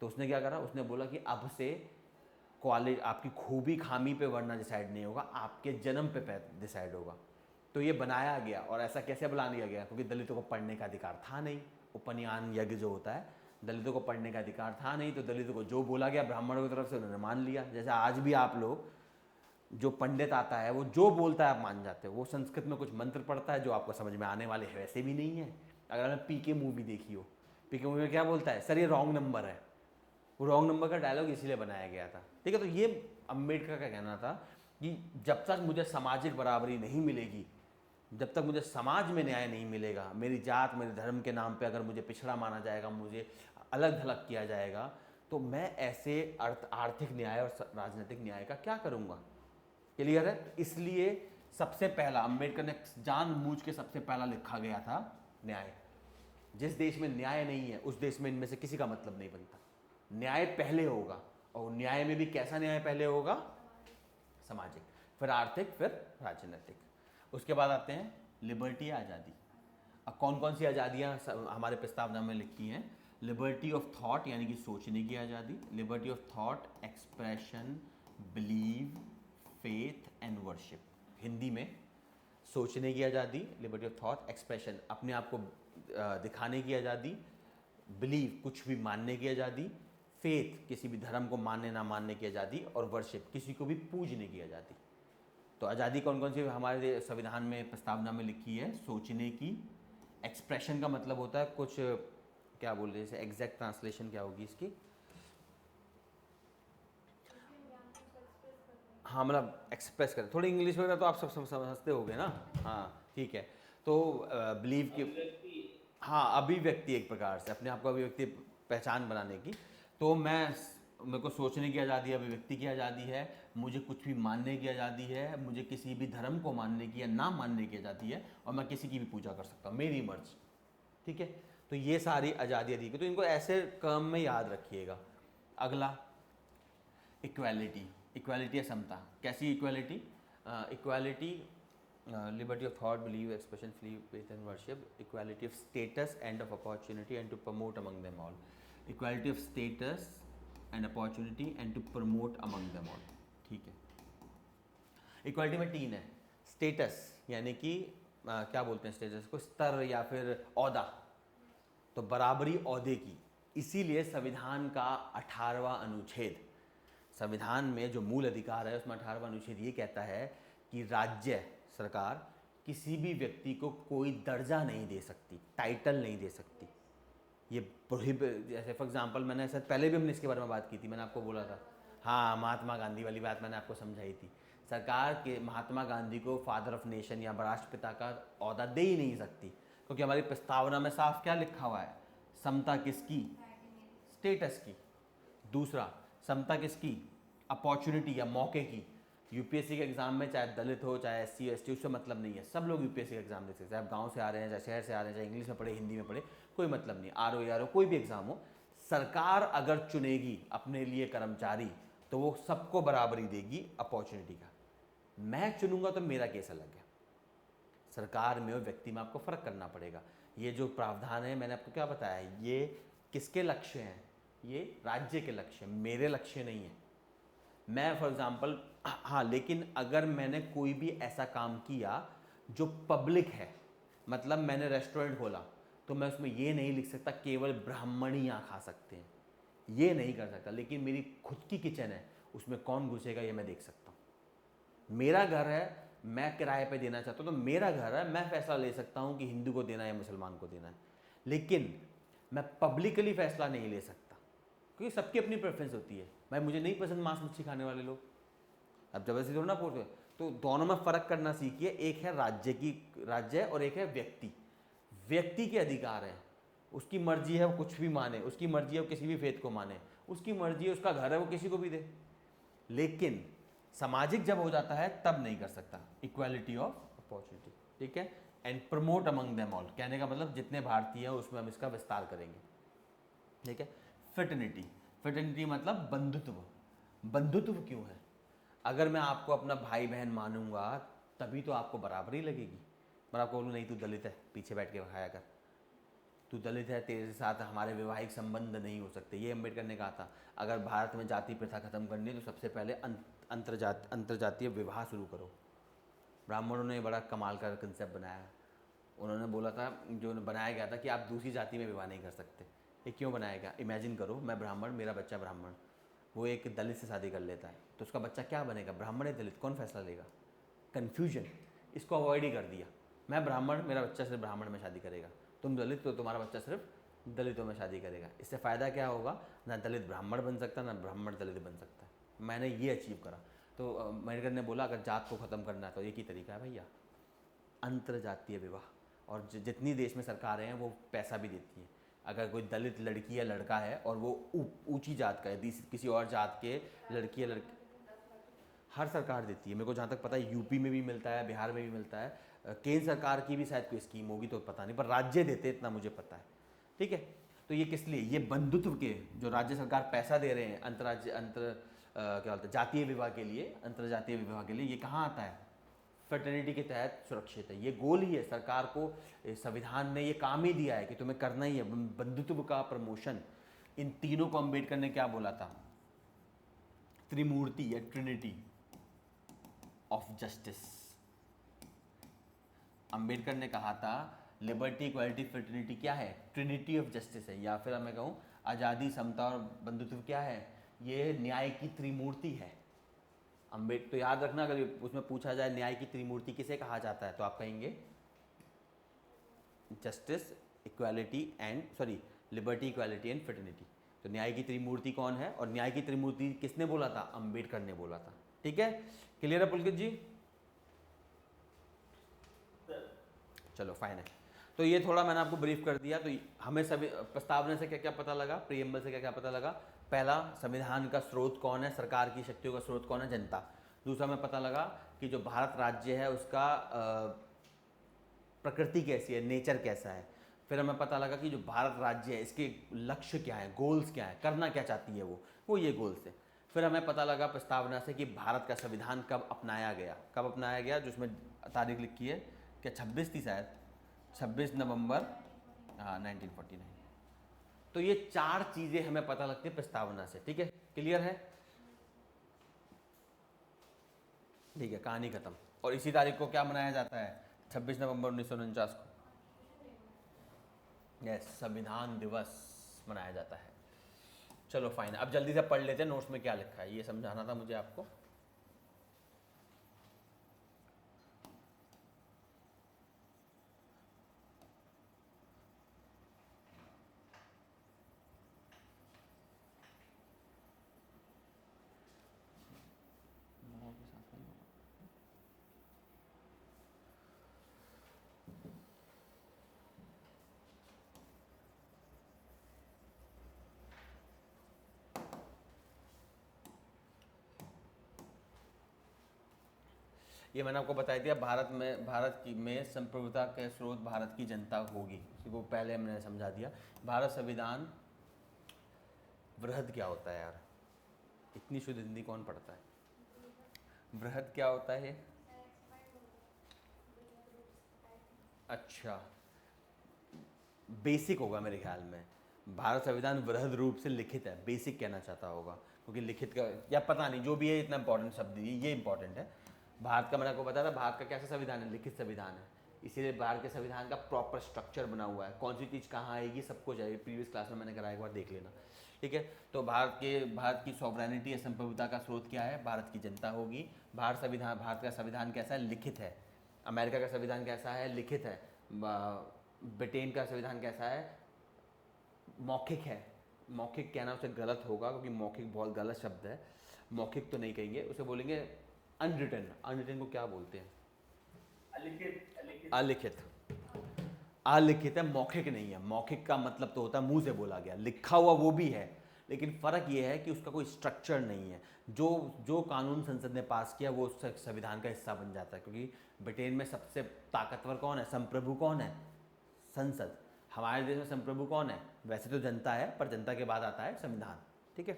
तो उसने क्या करा? उसने बोला कि अब से क्वालिटी, आपकी खूबी खामी पे वरना डिसाइड नहीं होगा, आपके जन्म पे डिसाइड होगा। तो ये बनाया गया। और ऐसा कैसे बना दिया गया? क्योंकि दलितों को पढ़ने का अधिकार था नहीं। उपनयन यज्ञ जो होता है, दलितों को पढ़ने का अधिकार था नहीं, तो दलितों को जो बोला गया ब्राह्मणों की तरफ से उन्होंने मान लिया। जैसे आज भी आप लोग, जो पंडित आता है वो जो बोलता है आप मान जाते हो। वो संस्कृत में कुछ मंत्र पढ़ता है जो आपको समझ में आने वाले हैं वैसे भी नहीं है। अगर आपने पीके मूवी देखी हो, पीके मूवी में क्या बोलता है? सर ये रॉन्ग नंबर है। वो रॉन्ग नंबर का डायलॉग इसीलिए बनाया गया था, ठीक है। तो ये अम्बेडकर का कहना था कि जब तक मुझे सामाजिक बराबरी नहीं मिलेगी, जब तक मुझे समाज में न्याय नहीं मिलेगा, मेरी जात मेरे धर्म के नाम पे अगर मुझे पिछड़ा माना जाएगा, मुझे अलग थलग किया जाएगा, तो मैं ऐसे आर्थिक न्याय और राजनीतिक न्याय का क्या करूँगा? क्लियर है? इसलिए सबसे पहला अम्बेडकर ने जानबूझ के सबसे पहला लिखा गया था न्याय। जिस देश में न्याय नहीं है उस देश में इनमें से किसी का मतलब नहीं बनता। न्याय पहले होगा, और न्याय में भी कैसा न्याय पहले होगा? सामाजिक, फिर आर्थिक, फिर राजनीतिक। उसके बाद आते हैं लिबर्टी, आज़ादी। अब कौन कौन सी आज़ादियाँ हमारे प्रस्तावना में लिखी हैं? लिबर्टी ऑफ थॉट, यानी कि सोचने की आज़ादी। Liberty of thought, expression, believe, faith and worship. Hindi में सोचने की आज़ादी, लिबर्टी ऑफ थॉट, एक्सप्रेशन अपने आप को दिखाने की आज़ादी, बिलीव कुछ भी मानने की आज़ादी, फेथ किसी भी धर्म को मानने ना मानने की आज़ादी, और वर्शिप किसी को भी पूजने की आज़ादी। तो आज़ादी कौन कौन सी हमारे संविधान में प्रस्तावना में लिखी है? सोचने की। एक्सप्रेशन का मतलब होता है कुछ, क्या बोल रहे हैं, जैसे एग्जैक्ट ट्रांसलेशन क्या होगी इसकी? हाँ, मतलब एक्सप्रेस करें। थोड़ी इंग्लिश वगैरह तो आप सब समझते होगे ना? हाँ ठीक है। तो बिलीव की, अभिव्यक्ति। हाँ अभिव्यक्ति, एक प्रकार से अपने आप को अभिव्यक्ति, पहचान बनाने की। तो मेरे को सोचने की आज़ादी, अभिव्यक्ति की आज़ादी है, मुझे कुछ भी मानने की आज़ादी है, मुझे किसी भी धर्म को मानने की या ना मानने की आज़ादी है, और मैं किसी की भी पूजा कर सकता हूँ, मेरी मर्जी, ठीक है। तो ये सारी आज़ादियाँ दी गई, तो इनको ऐसे क्रम में याद रखिएगा। अगला इक्वालिटी। इक्वालिटी है समता। कैसी equality? Equality, liberty of thought, belief, expression, faith and worship, equality of status and of opportunity, and to promote among them all. Equality of status and opportunity and to promote among them all, ठीक है। Equality में 3 है। Status यानी कि क्या बोलते हैं status को? स्तर या फिर ओहदा। तो बराबरी ओहदे की। इसीलिए संविधान का 18वां अनुच्छेद, संविधान में जो मूल अधिकार है उसमें 18वां अनुच्छेद ये कहता है कि राज्य सरकार किसी भी व्यक्ति को कोई दर्जा नहीं दे सकती, टाइटल नहीं दे सकती। ये प्रोहिबिट, जैसे फॉर एग्जांपल, मैंने शायद पहले भी हमने इसके बारे में बात की थी, मैंने आपको बोला था, हाँ महात्मा गांधी वाली बात मैंने आपको समझाई थी। सरकार के महात्मा गांधी को फादर ऑफ नेशन या राष्ट्रपिता का ओहदा दे ही नहीं सकती, क्योंकि हमारी प्रस्तावना में साफ क्या लिखा हुआ है? समता किसकी? स्टेटस की। दूसरा, समता किसकी? अपॉर्चुनिटी या मौके की। यूपीएससी के एग्जाम में चाहे दलित हो, चाहे एससी एसटी, उससे मतलब नहीं है, सब लोग यूपीएससी का एग्जाम दे सकते हैं। चाहे आप गांव से आ रहे हैं, चाहे शहर से आ रहे हैं, चाहे इंग्लिश में पढ़े, हिंदी में पढ़े, कोई मतलब नहीं। आर ओ कोई भी एग्जाम हो, सरकार अगर चुनेगी अपने लिए कर्मचारी तो वो सबको बराबरी देगी अपॉर्चुनिटी का। मैं चुनूंगा तो मेरा केस अलग है, सरकार में और व्यक्ति में आपको फ़र्क करना पड़ेगा। ये जो प्रावधान है, मैंने आपको क्या बताया, ये किसके लक्ष्य हैं? ये राज्य के लक्ष्य, मेरे लक्ष्य नहीं है। मैं फॉर एग्जांपल, हाँ, लेकिन अगर मैंने कोई भी ऐसा काम किया जो पब्लिक है, मतलब मैंने रेस्टोरेंट खोला, तो मैं उसमें ये नहीं लिख सकता केवल ब्राह्मण ही यहाँ खा सकते हैं, ये नहीं कर सकता, लेकिन मेरी खुद की किचन है, उसमें कौन घुसेगा ये मैं देख सकता हूँ। मेरा घर है, मैं किराए पे देना चाहता हूँ, तो मेरा घर है, मैं फैसला ले सकता हूँ कि हिंदू को देना है या मुसलमान को देना है, लेकिन मैं पब्लिकली फैसला नहीं ले सकता, क्योंकि सबकी अपनी प्रेफरेंस होती है। भाई मुझे नहीं पसंद मांस मच्छी खाने वाले लोग, अब जबरदस्ती थोड़ा ना पूछो, तो दोनों में फ़र्क करना सीखिए। एक है राज्य और एक है व्यक्ति। व्यक्ति के अधिकार हैं, उसकी मर्जी है वो कुछ भी माने, उसकी मर्जी है वो किसी भी फेथ को माने, उसकी मर्जी है, उसका घर है, वो किसी को भी दे। लेकिन सामाजिक जब हो जाता है तब नहीं कर सकता। इक्वालिटी ऑफ अपॉर्चुनिटी, ठीक है। And promote among them all, कहने का मतलब जितने भारतीय हैं उसमें हम इसका विस्तार करेंगे, ठीक है। फिटर्निटी, फिटर्निटी मतलब बंधुत्व। बंधुत्व क्यों है? अगर मैं आपको अपना भाई बहन मानूंगा तभी तो आपको बराबरी लगेगी। पर आपको बोलूँ नहीं तू दलित है, पीछे बैठ के खाया कर, तू दलित है, तेरे साथ हमारे वैवाहिक संबंध नहीं हो सकते, ये अम्बेडकर ने कहा था। अगर भारत में जाति प्रथा खत्म करनी है तो सबसे पहले अंतरजातीय विवाह शुरू करो। ब्राह्मणों ने बड़ा कमाल का कंसेप्ट बनाया है। उन्होंने बोला था, जो बनाया गया था कि आप दूसरी जाति में विवाह नहीं कर सकते। ये क्यों बनाया गया? इमेजिन करो, मैं ब्राह्मण, मेरा बच्चा ब्राह्मण, वो एक दलित से शादी कर लेता है, तो उसका बच्चा क्या बनेगा? ब्राह्मण या दलित? कौन फैसला लेगा? कन्फ्यूजन, इसको अवॉइड ही कर दिया। मैं ब्राह्मण, मेरा बच्चा सिर्फ ब्राह्मण में शादी करेगा, तुम दलित तो तुम्हारा बच्चा सिर्फ दलितों में शादी करेगा। इससे फ़ायदा क्या होगा? ना दलित ब्राह्मण बन सकता, ना ब्राह्मण दलित बन सकता है। मैंने ये अचीव करा। तो अम्बेडकर ने बोला अगर जात को ख़त्म करना है तो एक ही तरीका है भैया, अंतरजातीय विवाह। और जितनी देश में सरकारें हैं वो पैसा भी देती हैं। अगर कोई दलित लड़की या लड़का है और वो ऊंची जात का है, किसी और जात के लड़की या लड़की, हर सरकार देती है। मेरे को जहाँ तक पता है यूपी में भी मिलता है, बिहार में भी मिलता है, केंद्र सरकार की भी शायद कोई स्कीम होगी तो पता नहीं, पर राज्य देते इतना मुझे पता है, ठीक है। तो ये किस लिए? ये बंधुत्व के, जो राज्य सरकार पैसा दे रहे हैं क्या बोलते हैं, जातीय विवाह के लिए, अंतरजातीय विवाह के लिए, ये कहाँ आता है? फ्रेटर्निटी के तहत सुरक्षित है। ये गोल ही है, सरकार को संविधान ने ये काम ही दिया है कि तुम्हें करना ही है, बंधुत्व का प्रमोशन। इन तीनों को अम्बेडकर ने क्या बोला था? त्रिमूर्ति या ट्रिनिटी ऑफ जस्टिस। अंबेडकर ने कहा था लिबर्टी, इक्वालिटी, फ्रेटर्निटी क्या है? ट्रिनिटी ऑफ जस्टिस है। या फिर मैं कहूँ आज़ादी, समता और बंधुत्व क्या है? ये न्याय की त्रिमूर्ति है। अम्बेडकर, तो याद रखना, अगर उसमें पूछा जाए न्याय की त्रिमूर्ति किसे कहा जाता है, तो आप कहेंगे justice, equality and liberty, equality and fraternity. तो न्याय की त्रिमूर्ति कौन है? और न्याय की त्रिमूर्ति किसने बोला था? अंबेडकर ने बोला था, ठीक है। क्लियर है पुलकित जी? चलो फाइन है। तो ये थोड़ा मैंने आपको ब्रीफ कर दिया। तो हमें सभी प्रस्तावना से क्या क्या पता लगा, प्रीएम्बल से क्या क्या पता लगा? पहला, संविधान का स्रोत कौन है, सरकार की शक्तियों का स्रोत कौन है? जनता। दूसरा में पता लगा कि जो भारत राज्य है उसका प्रकृति कैसी है, नेचर कैसा है। फिर हमें पता लगा कि जो भारत राज्य है इसके लक्ष्य क्या है, गोल्स क्या है, करना क्या चाहती है वो ये गोल्स है। फिर हमें पता लगा प्रस्तावना से कि भारत का संविधान कब अपनाया गया, जो उसमें तारीख लिखी है, क्या 26 थी शायद, 26 नवंबर 1949। तो ये 4 चीज़ें हमें पता लगती है प्रस्तावना से, ठीक है। क्लियर है? ठीक है, कहानी खत्म। और इसी तारीख को क्या मनाया जाता है? 26 नवंबर 1949 को यस, संविधान दिवस मनाया जाता है। चलो फाइन, अब जल्दी से पढ़ लेते हैं नोट्स में क्या लिखा है, ये समझाना था मुझे आपको। ये मैंने आपको बताया दिया, भारत में संप्रभुता के स्रोत भारत की जनता होगी, इसी को पहले मैंने समझा दिया। भारत संविधान, वृहद क्या होता है यार, इतनी शुद्ध हिंदी कौन पढ़ता है? वृहद क्या होता है? अच्छा, बेसिक होगा मेरे ख्याल में। भारत संविधान वृहद रूप से लिखित है, बेसिक कहना चाहता होगा, क्योंकि लिखित का या पता नहीं, जो भी है, इतना इंपॉर्टेंट शब्द ये इंपॉर्टेंट है। भारत का मैंने आपको बताया था, भारत का कैसा संविधान है? लिखित संविधान है। इसीलिए भारत के संविधान का प्रॉपर स्ट्रक्चर बना हुआ है, कौन सी चीज़ कहाँ आएगी सब कुछ है। प्रीवियस क्लास में मैंने कराया, एक बार देख लेना। ठीक है। तो भारत की सॉवरेनिटी या संप्रभुता का स्रोत क्या है? भारत की जनता होगी। भारत का संविधान कैसा है? लिखित है। अमेरिका का संविधान कैसा है? लिखित है। ब्रिटेन का संविधान कैसा है? मौखिक है। मौखिक कहना उसे गलत होगा क्योंकि मौखिक बहुत गलत शब्द है, मौखिक तो नहीं कहेंगे, उसे बोलेंगे अनरिटन। अनरिटन को क्या बोलते हैं? अलिखित अलिखित अलिखित। अलिखित है, मौखिक नहीं है। मौखिक का मतलब तो होता है मुंह से बोला गया, लिखा हुआ वो भी है, लेकिन फ़र्क ये है कि उसका कोई स्ट्रक्चर नहीं है। जो जो कानून संसद ने पास किया वो उस संविधान का हिस्सा बन जाता है। क्योंकि ब्रिटेन में सबसे ताकतवर कौन है? संप्रभु कौन है? संसद। हमारे देश में संप्रभु कौन है? वैसे तो जनता है, पर जनता के बाद आता है संविधान। ठीक है।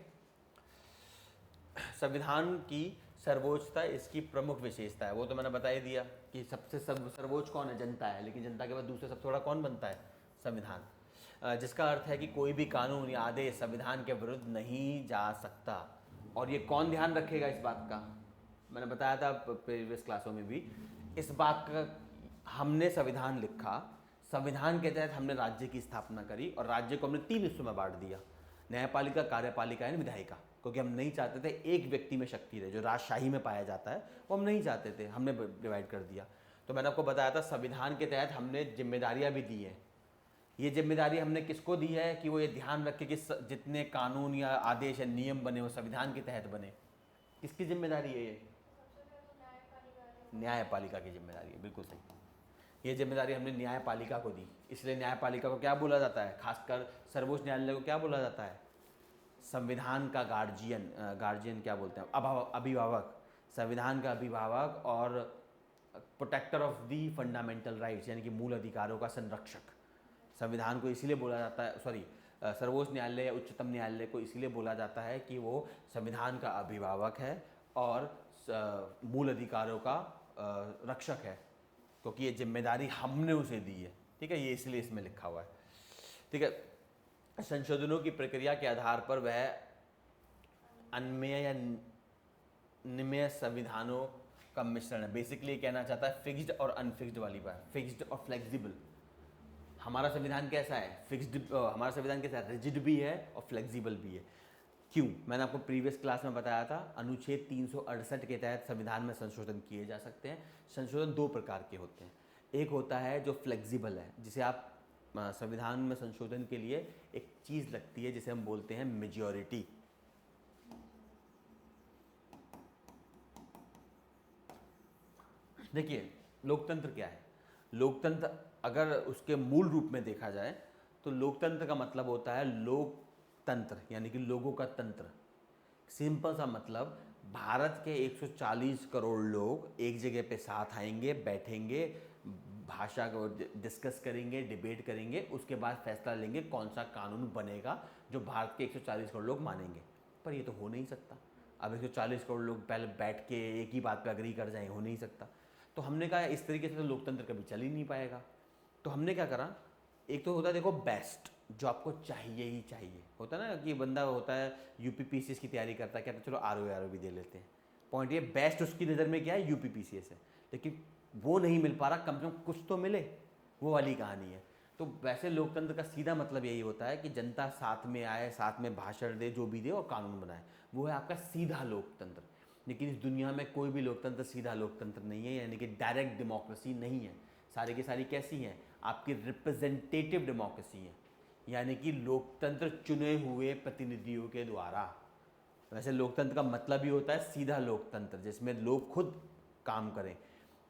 संविधान की सर्वोच्चता इसकी प्रमुख विशेषता है, वो तो मैंने बता ही दिया कि सबसे सर्वोच्च कौन है? जनता है, लेकिन जनता के बाद दूसरे सबसे बड़ा कौन बनता है? संविधान। जिसका अर्थ है कि कोई भी कानून या आदेश संविधान के विरुद्ध नहीं जा सकता। और ये कौन ध्यान रखेगा इस बात का? मैंने बताया था प्रीवियस क्लासों में भी, इस बात का हमने संविधान लिखा, संविधान के तहत हमने राज्य की स्थापना करी और राज्य को हमने 3 हिस्सों में बांट दिया, न्यायपालिका, कार्यपालिका एंड विधायिका। क्योंकि हम नहीं चाहते थे एक व्यक्ति में शक्ति रहे, जो राजशाही में पाया जाता है वो हम नहीं चाहते थे, हमने डिवाइड कर दिया। तो मैंने आपको बताया था संविधान के तहत हमने जिम्मेदारियां भी दी हैं। ये जिम्मेदारी हमने किसको दी है कि वो ये ध्यान रखे कि जितने कानून या आदेश या नियम बने वो संविधान के तहत बने। किसकी जिम्मेदारी है ये? न्यायपालिका की जिम्मेदारी है, बिल्कुल सही। ये जिम्मेदारी हमने न्यायपालिका को दी, इसलिए न्यायपालिका को क्या बोला जाता है? खासकर सर्वोच्च न्यायालय को क्या बोला जाता है? संविधान का गार्जियन। गार्जियन क्या बोलते हैं? अभिभावक। संविधान का अभिभावक और protector of the fundamental rights, यानी कि मूल अधिकारों का संरक्षक। संविधान को इसीलिए बोला जाता है, सर्वोच्च न्यायालय या उच्चतम न्यायालय को इसीलिए बोला जाता है कि वो संविधान का अभिभावक है और मूल अधिकारों का रक्षक है, क्योंकि ये जिम्मेदारी हमने उसे दी है। ठीक है, ये इसलिए इसमें लिखा हुआ है। ठीक है। संशोधनों की प्रक्रिया के आधार पर वह अन्वय या निमेय संविधानों का मिश्रण है। बेसिकली कहना चाहता है फिक्स्ड और अनफिक्स्ड वाली बात, फिक्स्ड और फ्लेक्सिबल। हमारा संविधान कैसा है? फिक्स्ड। हमारा संविधान कैसा है? रिजिड भी है और फ्लेक्सिबल भी है। क्यों? मैंने आपको प्रीवियस क्लास में बताया था, अनुच्छेद 368 के तहत संविधान में संशोधन किए जा सकते हैं। संशोधन 2 प्रकार के होते हैं। एक होता है जो फ्लेक्सिबल है, जिसे आप संविधान में संशोधन के लिए एक चीज़ लगती है जिसे हम बोलते हैं मेजॉरिटी। देखिए, लोकतंत्र क्या है? लोकतंत्र अगर उसके मूल रूप में देखा जाए तो लोकतंत्र का मतलब होता है लोकतंत्र, यानी कि लोगों का तंत्र। सिंपल सा मतलब, भारत के 140 करोड़ लोग एक जगह पे साथ आएंगे, बैठेंगे, भाषा को डिस्कस करेंगे, डिबेट करेंगे, उसके बाद फैसला लेंगे कौन सा कानून बनेगा जो भारत के 140 करोड़ लोग मानेंगे। पर ये तो हो नहीं सकता। अब 140 करोड़ लोग पहले बैठ के एक ही बात पे अग्री कर जाएं, हो नहीं सकता। तो हमने कहा इस तरीके से तो लोकतंत्र कभी चल ही नहीं पाएगा। तो हमने क्या करा, एक तो होता है देखो बेस्ट, जो आपको चाहिए ही चाहिए। होता है ना कि बंदा होता है यूपीपीसीएस की तैयारी करता है, कहता है चलो आरओ भी दे लेते हैं। पॉइंट ये, बेस्ट उसकी नज़र में क्या है? यूपीपीसीएस है, लेकिन वो नहीं मिल पा रहा, कम से कम कुछ तो मिले, वो वाली कहानी है। तो वैसे लोकतंत्र का सीधा मतलब यही होता है कि जनता साथ में आए, साथ में भाषण दे, जो भी दे और कानून बनाए, वो है आपका सीधा लोकतंत्र। लेकिन इस दुनिया में कोई भी लोकतंत्र सीधा लोकतंत्र नहीं है, यानी कि डायरेक्ट डेमोक्रेसी नहीं है। सारी की सारी कैसी हैं? आपकी रिप्रेजेंटेटिव डेमोक्रेसी है, यानी कि लोकतंत्र चुने हुए प्रतिनिधियों के द्वारा। वैसे लोकतंत्र का मतलब ही होता है सीधा लोकतंत्र, जिसमें लोग खुद काम करें।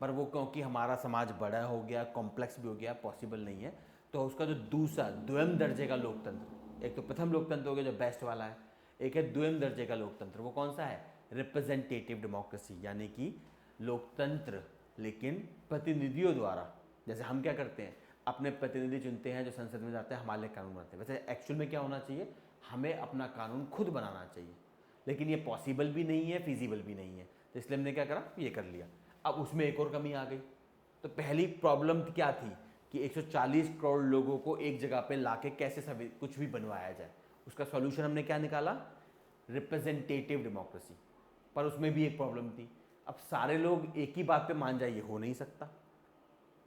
पर वो क्योंकि हमारा समाज बड़ा हो गया, कॉम्प्लेक्स भी हो गया, पॉसिबल नहीं है। तो उसका जो दूसरा द्वयम दर्जे का लोकतंत्र, एक तो प्रथम लोकतंत्र हो गया जो बेस्ट वाला है, एक है द्वयम दर्जे का लोकतंत्र। वो कौन सा है? रिप्रेजेंटेटिव डेमोक्रेसी, यानी कि लोकतंत्र लेकिन प्रतिनिधियों द्वारा। जैसे हम क्या करते हैं, अपने प्रतिनिधि चुनते हैं जो संसद में जाते हैं, हमारे लिए कानून बनाते हैं। वैसे एक्चुअल में क्या होना चाहिए? हमें अपना कानून खुद बनाना चाहिए, लेकिन ये पॉसिबल भी नहीं है, फिजिबल भी नहीं है। तो इसलिए हमने क्या करा, ये कर लिया। अब उसमें एक और कमी आ गई। तो पहली प्रॉब्लम क्या थी कि 140 करोड़ लोगों को एक जगह पे लाके कैसे सभी कुछ भी बनवाया जाए। उसका सॉल्यूशन हमने क्या निकाला? Representative democracy. पर उसमें भी एक प्रॉब्लम थी, अब सारे लोग एक ही बात पे मान जाए, ये हो नहीं सकता।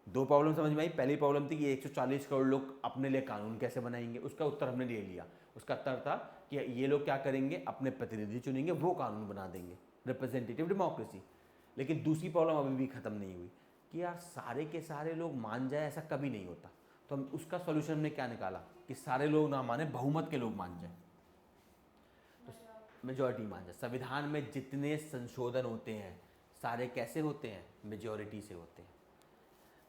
2 प्रॉब्लम समझ में आई। पहली प्रॉब्लम थी कि 140 करोड़ लोग अपने लिए कानून कैसे बनाएंगे, उसका उत्तर हमने ले लिया। उसका उत्तर था कि ये लोग क्या करेंगे, अपने प्रतिनिधि चुनेंगे, वो कानून बना देंगे, रिप्रेजेंटेटिव डेमोक्रेसी। लेकिन दूसरी प्रॉब्लम अभी भी ख़त्म नहीं हुई कि यार सारे के सारे लोग मान जाए, ऐसा कभी नहीं होता। तो हम उसका सॉल्यूशन हमने क्या निकाला कि सारे लोग ना माने, बहुमत के लोग मान जाए, तो मेजॉरिटी मान जाए। संविधान में जितने संशोधन होते हैं सारे कैसे होते हैं, मेजॉरिटी से होते हैं।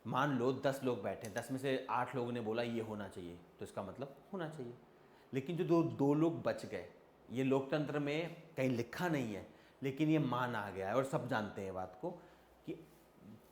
मान लो 10 लोग बैठे, 10 में से 8 लोगों ने बोला ये होना चाहिए, तो इसका मतलब होना चाहिए। लेकिन जो दो लोग बच गए, ये लोकतंत्र में कहीं लिखा नहीं है लेकिन ये मान आ गया है और सब जानते हैं बात को कि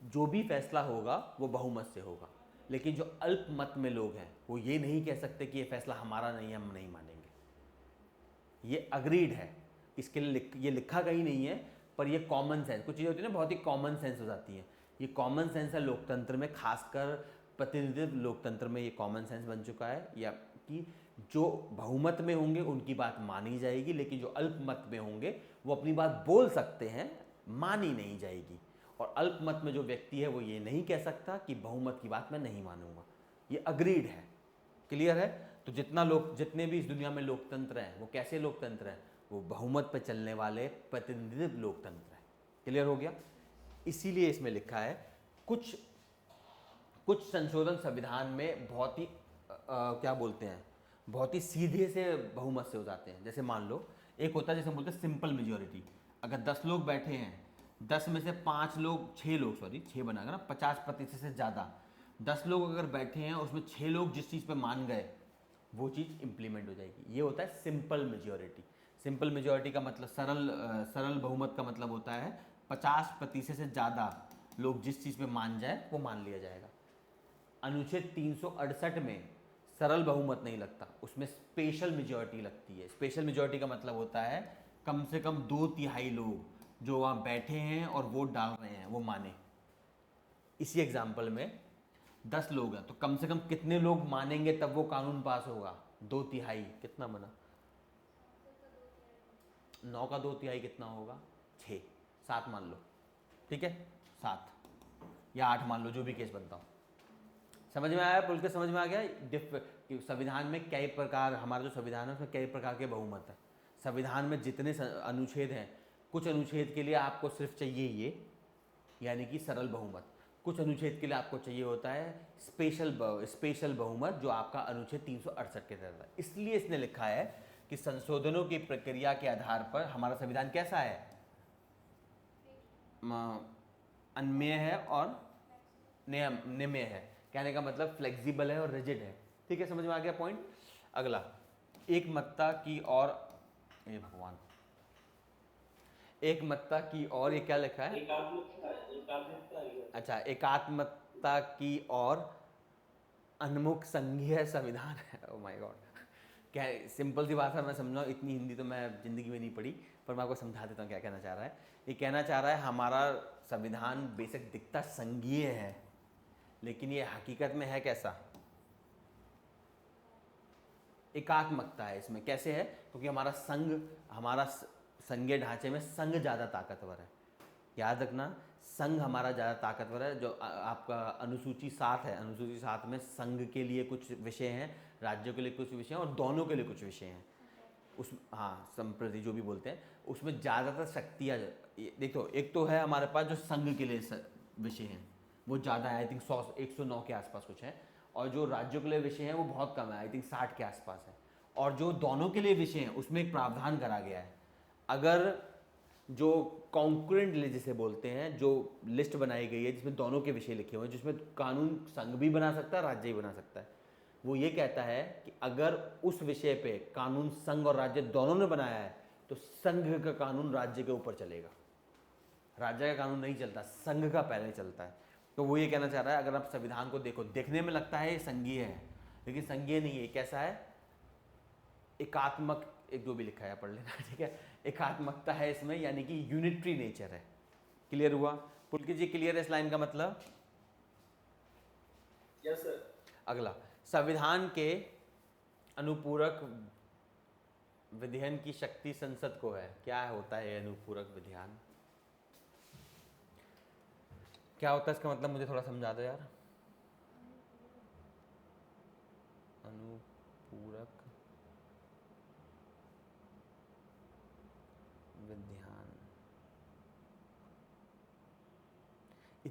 जो भी फैसला होगा वो बहुमत से होगा। लेकिन जो अल्पमत में लोग हैं वो ये नहीं कह सकते कि ये फैसला हमारा नहीं है, हम नहीं मानेंगे। ये अग्रीड है, इसके लिए ये लिखा कहीं नहीं है, पर ये कॉमन सेंस, कुछ चीज़ें होती है ना बहुत ही कॉमन सेंस हो जाती हैं। ये कॉमन सेंस है लोकतंत्र में, खासकर प्रतिनिधित्व लोकतंत्र में ये कॉमन सेंस बन चुका है, या कि जो बहुमत में होंगे उनकी बात मानी जाएगी, लेकिन जो अल्पमत में होंगे वो अपनी बात बोल सकते हैं, मानी नहीं जाएगी। और अल्पमत में जो व्यक्ति है वो ये नहीं कह सकता कि बहुमत की बात मैं नहीं मानूंगा। ये अग्रीड है, क्लियर है। तो जितने भी इस दुनिया में लोकतंत्र हैं वो कैसे लोकतंत्र हैं, वो बहुमत पर चलने वाले प्रतिनिधित्व लोकतंत्र है। क्लियर हो गया। इसीलिए इसमें लिखा है कुछ संशोधन संविधान में बहुत ही क्या बोलते हैं, बहुत ही सीधे से बहुमत से हो जाते हैं। जैसे मान लो एक होता है जैसे हम बोलते हैं सिंपल मेजॉरिटी। अगर 10 लोग बैठे हैं, 10 में से 6 लोग 6 बनाएगा ना, 50% से ज़्यादा 10 लोग अगर बैठे हैं उसमें 6 लोग जिस चीज़ पे मान गए वो चीज़ इम्प्लीमेंट हो जाएगी। ये होता है सिंपल मेजॉरिटी। सिंपल मेजॉरिटी का मतलब सरल बहुमत का मतलब होता है 50% से ज़्यादा लोग जिस चीज़ पे मान जाए वो मान लिया जाएगा। अनुच्छेद 368 में सरल बहुमत नहीं लगता, उसमें स्पेशल मेजॉरिटी लगती है। स्पेशल मेजॉरिटी का मतलब होता है कम से कम 2/3 लोग जो वहाँ बैठे हैं और वोट डाल रहे हैं वो माने। इसी एग्जाम्पल में 10 लोग हैं तो कम से कम कितने लोग मानेंगे तब वो कानून पास होगा, 2/3। कितना बना, 9 का 2/3 कितना होगा, 6, 7 मान लो, ठीक है 7 या 8 मान लो, जो भी केस बनता हो। समझ में आया, बोल के समझ में आ गया कि संविधान में कई प्रकार, हमारा जो संविधान है उसमें कई प्रकार के बहुमत है। संविधान में जितने अनुच्छेद हैं, कुछ अनुच्छेद के लिए आपको सिर्फ चाहिए ये, यानी कि सरल बहुमत। कुछ अनुच्छेद के लिए आपको चाहिए होता है स्पेशल बहुमत, जो आपका अनुच्छेद 368 के तहत है। इसलिए इसने लिखा है कि संशोधनों की प्रक्रिया के आधार पर हमारा संविधान कैसा है, अन्वय है और नियम्य है। कहने का मतलब फ्लेक्सिबल है और रिजिड है। ठीक है, समझ में आ गया पॉइंट। अगला, एक मत्ता की और, ए भगवान, एक मत्ता की और, ये क्या लिखा है, अच्छा, एकात्मकता की और उन्मुख संघीय संविधान है। ओ माय गॉड, क्या सिंपल सी बात है, मैं समझाऊँ, इतनी हिंदी तो मैं ज़िंदगी में नहीं पढ़ी, पर मैं आपको समझा देता हूँ क्या कहना चाह रहा है। ये कहना चाह रहा है हमारा संविधान बेशक दिखता संघीय है, लेकिन ये हकीकत में है कैसा, एकात्मकता है इसमें। कैसे है, क्योंकि हमारा संघीय ढांचे में संघ ज़्यादा ताकतवर है। याद रखना, संघ हमारा ज़्यादा ताकतवर है। जो आपका अनुसूची 7 है, अनुसूची 7 में संघ के लिए कुछ विषय हैं, राज्यों के लिए कुछ विषय हैं और दोनों के लिए कुछ विषय हैं। उस, हाँ, संप्रति जो भी बोलते हैं, उसमें ज़्यादातर शक्तियाँ, देखो एक तो है हमारे पास जो संघ के लिए विषय हैं वो ज़्यादा है, आई थिंक 109 के आसपास कुछ है, और जो राज्यों के लिए विषय हैं वो बहुत कम है, आई थिंक 60 के आसपास है। और जो दोनों के लिए विषय हैं उसमें एक प्रावधान करा गया है, अगर जो कॉन्करेंट लिस्ट जिसे बोलते हैं, जो लिस्ट बनाई गई है जिसमें दोनों के विषय लिखे हुए हैं, जिसमें कानून संघ भी बना सकता है, राज्य भी बना सकता है, वो ये कहता है कि अगर उस विषय पे कानून संघ और राज्य दोनों ने बनाया है तो संघ का कानून राज्य के ऊपर चलेगा, राज्य का कानून नहीं चलता, संघ का पहले चलता है। तो वो ये कहना चाह रहा है, अगर आप संविधान को देखो, देखने में लगता है ये संघीय है, लेकिन संघीय नहीं है। कैसा है, एकात्मक, एक जो भी लिखा है पढ़ लेना, ठीक है, एकात्मकता है इसमें, यानी कि यूनिटरी नेचर है। क्लियर हुआ पुलकित जी, क्लियर है इस लाइन का मतलब? Yes sir. अगला, संविधान के अनुपूरक विधान की शक्ति संसद को है। क्या होता है अनुपूरक विधान, क्या होता है इसका मतलब, मुझे थोड़ा समझा दो यार। अनुपूरक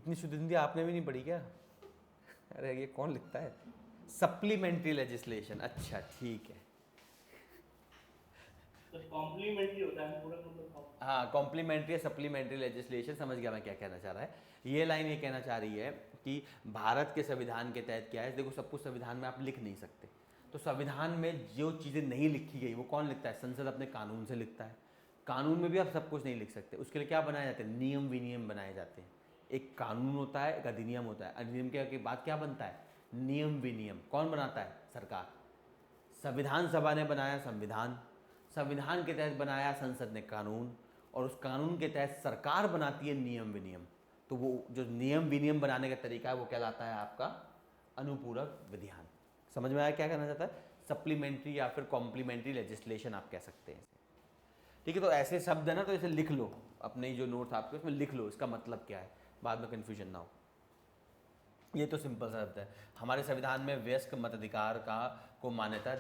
इतनी शुद्ध हिंदी आपने भी नहीं पढ़ी क्या? अरे ये कौन लिखता है? सप्लीमेंट्री लेजिस्लेशन, अच्छा ठीक है। तो कॉम्प्लीमेंट्री होता है पूरा मतलब हाँ, कॉम्प्लीमेंट्री सप्लीमेंट्री लेजिस्लेशन, समझ गया मैं क्या कहना चाह रहा है। ये लाइन ये कहना चाह रही है कि भारत के संविधान के तहत क्या है, देखो सब कुछ संविधान में आप लिख नहीं सकते, तो संविधान में जो चीज़ें नहीं लिखी गई वो कौन लिखता है? संसद अपने कानून से लिखता है। कानून में भी आप सब कुछ नहीं लिख सकते, उसके लिए क्या बनाए जाते हैं? नियम विनियम बनाए जाते हैं। एक कानून होता है, एक अधिनियम होता है। अधिनियम के बाद क्या बनता है? नियम विनियम। कौन बनाता है? सरकार। संविधान सभा ने बनाया संविधान, संविधान के तहत बनाया संसद ने कानून, और उस कानून के तहत सरकार बनाती है नियम विनियम। तो वो जो नियम विनियम बनाने का तरीका है वो कहलाता है आपका अनुपूरक विधान। समझ में आया क्या कहना चाहता है? सप्लीमेंट्री या फिर कॉम्प्लीमेंट्री लेजिस्लेशन आप कह सकते हैं। ठीक है, तो ऐसे शब्द है ना, तो इसे लिख लो अपने जो नोट्स आपके, उसमें लिख लो इसका मतलब क्या है, बाद में कन्फ्यूजन ना हो। ये तो सिंपल शब्द है। हमारे संविधान में वयस्क मताधिकार को मान्यता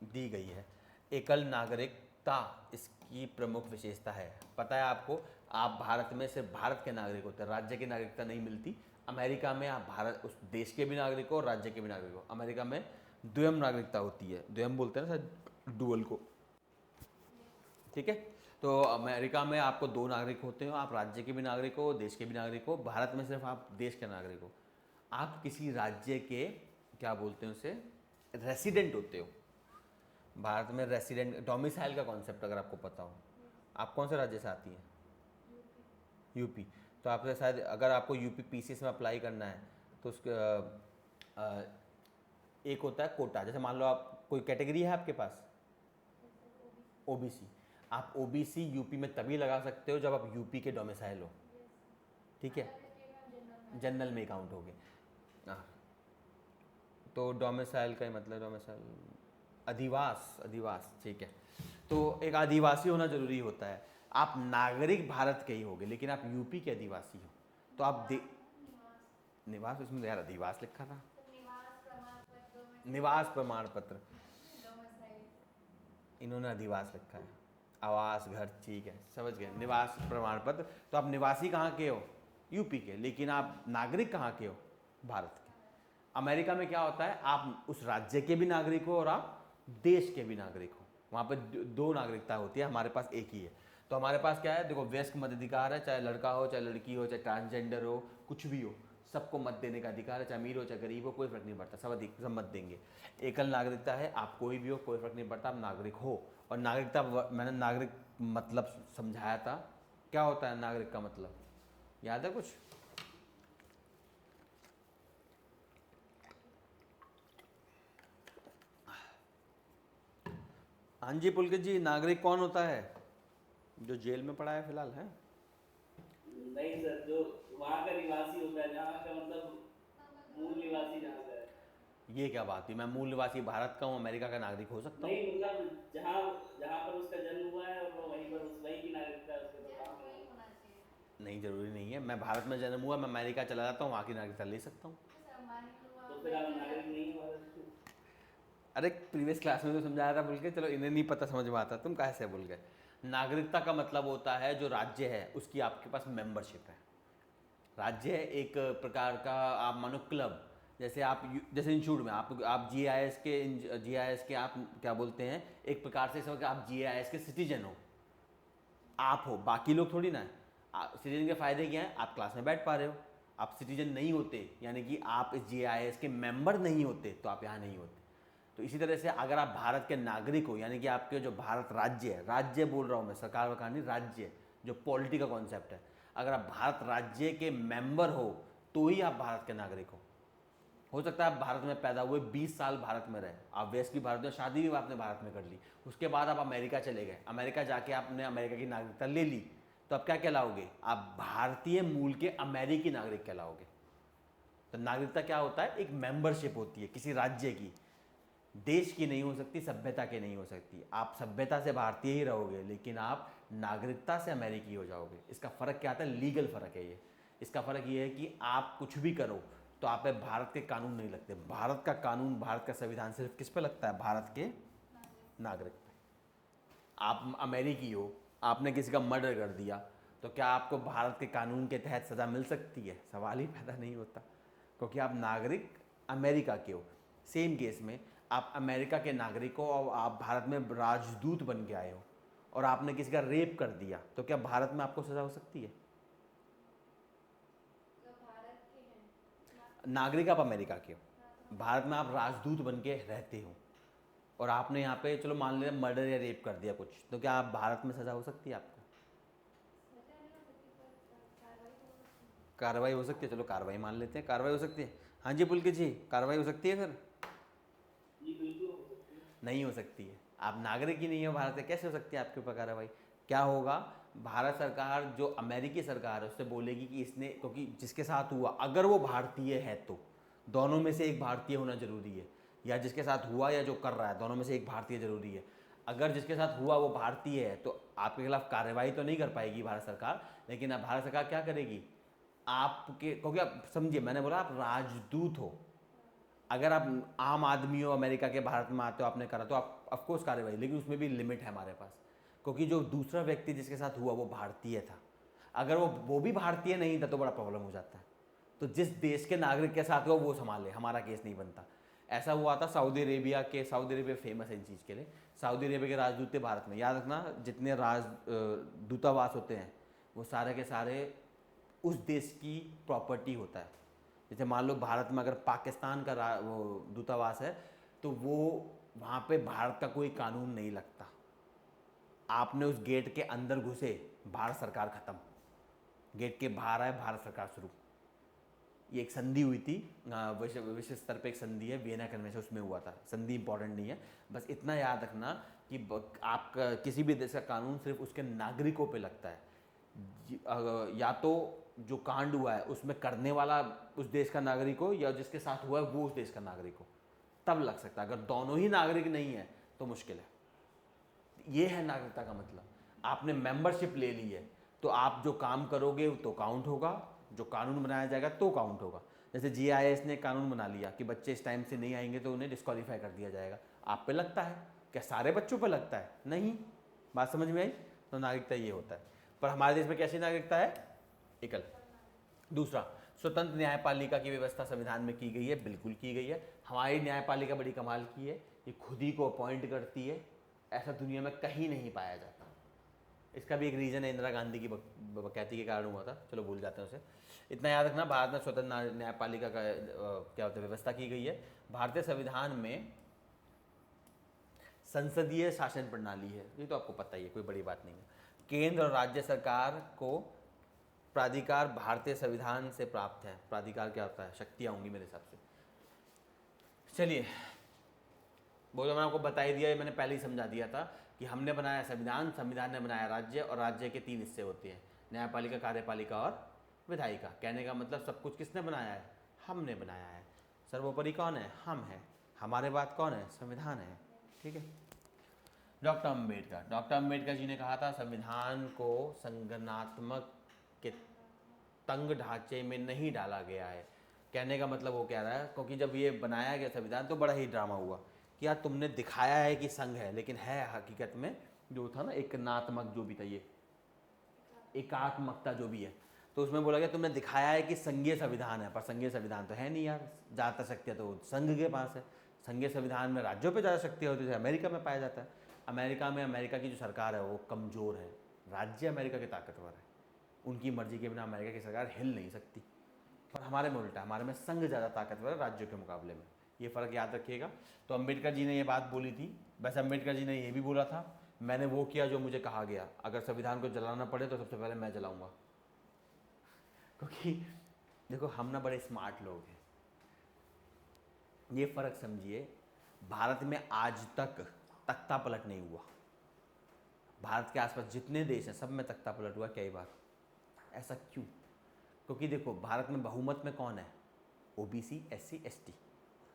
दी गई है। एकल नागरिकता इसकी प्रमुख विशेषता है। पता है आपको, आप भारत में सिर्फ भारत के नागरिक होते हैं, राज्य की नागरिकता नहीं मिलती। अमेरिका में आप भारत उस देश के भी नागरिक हो और राज्य के भी नागरिक हो। अमेरिका में द्वयम नागरिकता होती है, द्वयम बोलते हैं ना सर, डुअल को। ठीक है, तो अमेरिका में आपको दो नागरिक होते हो, आप राज्य के भी नागरिक हो, देश के भी नागरिक हो। भारत में सिर्फ आप देश के नागरिक हो। आप किसी राज्य के क्या बोलते हैं उसे, रेसिडेंट होते हो। भारत में रेसिडेंट, डोमिसाइल का कॉन्सेप्ट अगर आपको पता हो, आप कौन से राज्य से आती हैं? यूपी। तो आपसे शायद अगर आपको यूपी पीसीएस में अप्लाई करना है तो उसका एक होता है कोटा। जैसे मान लो आप कोई कैटेगरी है आपके पास, ओबीसी, आप ओबीसी यूपी में तभी लगा सकते हो जब आप यूपी के डोमिसाइल हो। ठीक है, जनरल में काउंट हो गए। हाँ, तो डोमिसाइल का ही मतलब डोमिसाइल अधिवास, अधिवास। ठीक है, तो एक आदिवासी होना जरूरी होता है। आप नागरिक भारत के ही होगे लेकिन आप यूपी के आदिवासी हो, तो आप निवास, उसमें यार अधिवास लिखा था। निवास प्रमाण पत्र, इन्होंने अधिवास लिखा है। आवास, घर, ठीक है समझ गए। निवास प्रमाण पत्र, तो आप निवासी कहाँ के हो? यूपी के, लेकिन आप नागरिक कहाँ के हो? भारत के। अमेरिका में क्या होता है, आप उस राज्य के भी नागरिक हो और आप देश के भी नागरिक हो। वहाँ पे दो नागरिकता होती है, हमारे पास एक ही है। तो हमारे पास क्या है, देखो वयस्क मताधिकार है, चाहे लड़का हो चाहे लड़की हो चाहे ट्रांसजेंडर हो, कुछ भी हो, सबको मत देने का अधिकार है। चाहे अमीर हो चाहे गरीब हो, कोई फर्क नहीं पड़ता, सब मत देंगे। एकल नागरिकता है, आप कोई भी हो कोई फर्क नहीं पड़ता, आप नागरिक हो। और नागरिकता, मैंने नागरिक मतलब समझाया था, क्या होता है नागरिक का मतलब, याद है कुछ? हाँ जी पुलकित जी, नागरिक कौन होता है? जो जेल में पड़ा है फिलहाल है? नहीं सर, जो वहाँ का निवासी होता है, जहाँ का मतलब मूल निवासी जहाँ का है। ये क्या बात हुई, मैं मूल निवासी भारत का हूँ, अमेरिका का नागरिक हो सकता हूँ? नहीं मतलब जहाँ जहाँ पर उसका जन्म हुआ है और वो वहीं पर वहीं की नागरिकता है उसके, तो वहाँ पे नहीं, जरूरी नहीं है। मैं भारत में जन्म हुआ, मैं अमेरिका चला जाता हूँ, वहाँ की नागरिकता ले सकता हूँ। तो फिर आप नागरिक नहीं है भारत के। अरे प्रीवियस क्लास में तो समझाया था, भूल गए? चलो, इन्हें नहीं पता समझ में आता, तुम कैसे से भूल गए? नागरिकता का मतलब होता है जो राज्य है उसकी आपके पास मेंबरशिप है। राज्य है एक प्रकार का, आप मानो क्लब। जैसे आप जैसे इंस्टीट्यूट में आप जीआईएस के आप क्या बोलते हैं, एक प्रकार से समझ, आप जीआईएस के सिटीजन हो, आप हो, बाकी लोग थोड़ी ना है। सिटीजन के फायदे क्या हैं? आप क्लास में बैठ पा रहे हो। आप सिटीजन नहीं होते, यानी कि आप इस जीआईएस के मेंबर नहीं होते, तो आप यहाँ नहीं होते। तो इसी तरह से अगर आप भारत के नागरिक हो, यानी कि आपके जो भारत राज्य है, राज्य बोल रहा हूँ मैं, सरकार वकार नहीं, राज्य जो पॉलिटी का कॉन्सेप्ट है, अगर आप भारत राज्य के मेंबर हो तो ही आप भारत के नागरिक हो सकता है आप भारत में पैदा हुए, 20 साल भारत में रहे, आप वैसे भी भारत में, शादी भी आपने भारत में कर ली, उसके बाद आप अमेरिका चले गए, अमेरिका जाके आपने अमेरिका की नागरिकता ले ली, तो आप क्या कहलाओगे? आप भारतीय मूल के अमेरिकी नागरिक कहलाओगे। तो नागरिकता क्या होता है? एक मेंबरशिप होती है किसी राज्य की, देश की नहीं हो सकती, सभ्यता की नहीं हो सकती। आप सभ्यता से भारतीय ही रहोगे लेकिन आप नागरिकता से अमेरिकी हो जाओगे। इसका फ़र्क क्या आता है? लीगल फ़र्क है ये। इसका फ़र्क ये है कि आप कुछ भी करो तो आप पे भारत के कानून नहीं लगते। भारत का कानून, भारत का संविधान सिर्फ किस पे लगता है? भारत के नागरिक पे। आप अमेरिकी हो, आपने किसी का मर्डर कर दिया तो क्या आपको भारत के कानून के तहत सज़ा मिल सकती है? सवाल ही पैदा नहीं होता, क्योंकि आप नागरिक अमेरिका के हो। सेम केस में आप अमेरिका के नागरिक हो और आप भारत में राजदूत बन के आए हो और आपने किसी का रेप कर दिया, तो क्या भारत में आपको सज़ा हो सकती है? नागरिक आप अमेरिका के हो, भारत में आप राजदूत बन के रहते हो और आपने यहाँ पे चलो मान लिया मर्डर या रेप कर दिया कुछ, तो क्या आप भारत में सज़ा हो सकती है आपको? कार्रवाई हो सकती है, चलो कार्रवाई मान लेते हैं, कार्रवाई हो सकती है। हाँ जी पुलकित जी, कार्रवाई हो सकती है फिर? जी बिल्कुल हो सकती है। नहीं हो सकती है। आप नागरिक ही नहीं हो भारत से, कैसे हो सकती है आपके ऊपर कार्रवाई? क्या होगा, भारत सरकार जो अमेरिकी सरकार है उससे बोलेगी कि इसने, क्योंकि जिसके साथ हुआ अगर वो भारतीय है तो दोनों में से एक भारतीय होना जरूरी है, या जिसके साथ हुआ या जो कर रहा है दोनों में से एक भारतीय जरूरी है। अगर जिसके साथ हुआ वो भारतीय है तो आपके खिलाफ कार्रवाई तो नहीं कर पाएगी भारत सरकार, लेकिन अब भारत सरकार क्या करेगी, आपके, क्योंकि आप समझिए मैंने बोला आप राजदूत हो, अगर आप आम आदमी हो अमेरिका के भारत में आते हो आपने करा तो आप ऑफकोर्स कार्रवाई, लेकिन उसमें भी लिमिट है हमारे पास, क्योंकि जो दूसरा व्यक्ति जिसके साथ हुआ वो भारतीय था, अगर वो भी भारतीय नहीं था तो बड़ा प्रॉब्लम हो जाता है। तो जिस देश के नागरिक के साथ हुआ वो संभाले, हमारा केस नहीं बनता। ऐसा हुआ था सऊदी अरेबिया के, सऊदी अरेबिया फेमस है इन चीज़ के लिए, सऊदी अरेबिया के राजदूत थे भारत में। याद रखना जितने दूतावास होते हैं वो सारे के सारे उस देश की प्रॉपर्टी होता है। जैसे मान लो भारत में अगर पाकिस्तान का वो दूतावास है तो वो वहाँ पे भारत का कोई कानून नहीं लगता। आपने उस गेट के अंदर घुसे, भारत सरकार खत्म, गेट के बाहर आए भारत सरकार शुरू। ये एक संधि हुई थी, विश्व स्तर पे एक संधि है, वियना कन्वेंशन, उसमें हुआ था। संधि इंपॉर्टेंट नहीं है, बस इतना याद रखना कि आपका किसी भी देश का कानून सिर्फ उसके नागरिकों पे लगता है। या तो जो कांड हुआ है उसमें करने वाला उस देश का नागरिक हो या जिसके साथ हुआ है वो उस देश का नागरिक हो, तब लग सकता है। अगर दोनों ही नागरिक नहीं है तो मुश्किल है। ये है नागरिकता का मतलब। आपने मेंबरशिप ले ली है तो आप जो काम करोगे तो काउंट होगा, जो कानून बनाया जाएगा तो काउंट होगा। जैसे GIS ने कानून बना लिया कि बच्चे इस टाइम से नहीं आएंगे तो उन्हें डिस्क्वालीफाई कर दिया जाएगा, आप पे लगता है क्या? सारे बच्चों पे लगता है? नहीं। बात समझ में आई? तो नागरिकता ये होता है। पर हमारे देश में कैसी नागरिकता है? एकल। दूसरा, स्वतंत्र न्यायपालिका की व्यवस्था संविधान में की गई है, बिल्कुल की गई है। हमारी न्यायपालिका बड़ी कमाल की है, ये खुद ही को अपॉइंट करती है, ऐसा दुनिया में कहीं नहीं पाया जाता। इसका भी एक रीज़न है, इंदिरा गांधी की बकैती के कारण हुआ था, चलो भूल जाते हैं उसे। इतना याद रखना, भारत में स्वतंत्र न्यायपालिका का क्या होता है, व्यवस्था की गई है। भारतीय संविधान में संसदीय शासन प्रणाली है, ये तो आपको पता ही है, कोई बड़ी बात नहीं है। केंद्र और राज्य सरकार को प्राधिकार भारतीय संविधान से प्राप्त है। प्राधिकार क्या होता है? शक्तियाँ होंगी मेरे हिसाब से। चलिए, वो तो मैंने आपको बता ही दिया, ये मैंने पहले ही समझा दिया था कि हमने बनाया संविधान, संविधान ने बनाया राज्य, और राज्य के 3 हिस्से होते हैं, न्यायपालिका, कार्यपालिका और विधायिका। कहने का मतलब सब कुछ किसने बनाया है? हमने बनाया है। सर्वोपरि कौन है? हम हैं। हमारे बाद कौन है? संविधान है। ठीक है। डॉक्टर अम्बेडकर जी ने कहा था संविधान को संगठनात्मक के तंग ढांचे में नहीं डाला गया है। कहने का मतलब वो कह रहा है, क्योंकि जब ये बनाया गया संविधान तो बड़ा ही ड्रामा हुआ कि यार तुमने दिखाया है कि संघ है, लेकिन है हकीकत में जो था ना एकनात्मक, जो भी था ये एकात्मकता जो भी है, तो उसमें बोला गया तुमने दिखाया है कि संघीय संविधान है, पर संघीय संविधान तो है नहीं यार। ज़्यादा शक्तियाँ तो संघ के पास है। संघीय संविधान में राज्यों पे ज़्यादा शक्तियाँ होती है, अमेरिका में पाया जाता है। अमेरिका में अमेरिका की जो सरकार है वो कमज़ोर है, राज्य अमेरिका के ताकतवर है, उनकी मर्जी के बिना अमेरिका की सरकार हिल नहीं सकती। पर हमारे में उल्टा, हमारे में संघ ज़्यादा ताकतवर है राज्यों के मुकाबले में, ये फ़र्क याद रखिएगा। तो अम्बेडकर जी ने ये बात बोली थी। वैसे अम्बेडकर जी ने ये भी बोला था, मैंने वो किया जो मुझे कहा गया, अगर संविधान को जलाना पड़े तो सबसे पहले मैं जलाऊंगा। क्योंकि देखो हम ना बड़े स्मार्ट लोग हैं, ये फ़र्क समझिए। भारत में आज तक तख्ता पलट नहीं हुआ। भारत के आसपास जितने देश हैं सब में तख्ता पलट हुआ कई बार। ऐसा क्यों? क्योंकि देखो भारत में बहुमत में कौन है? OBC, SC, ST।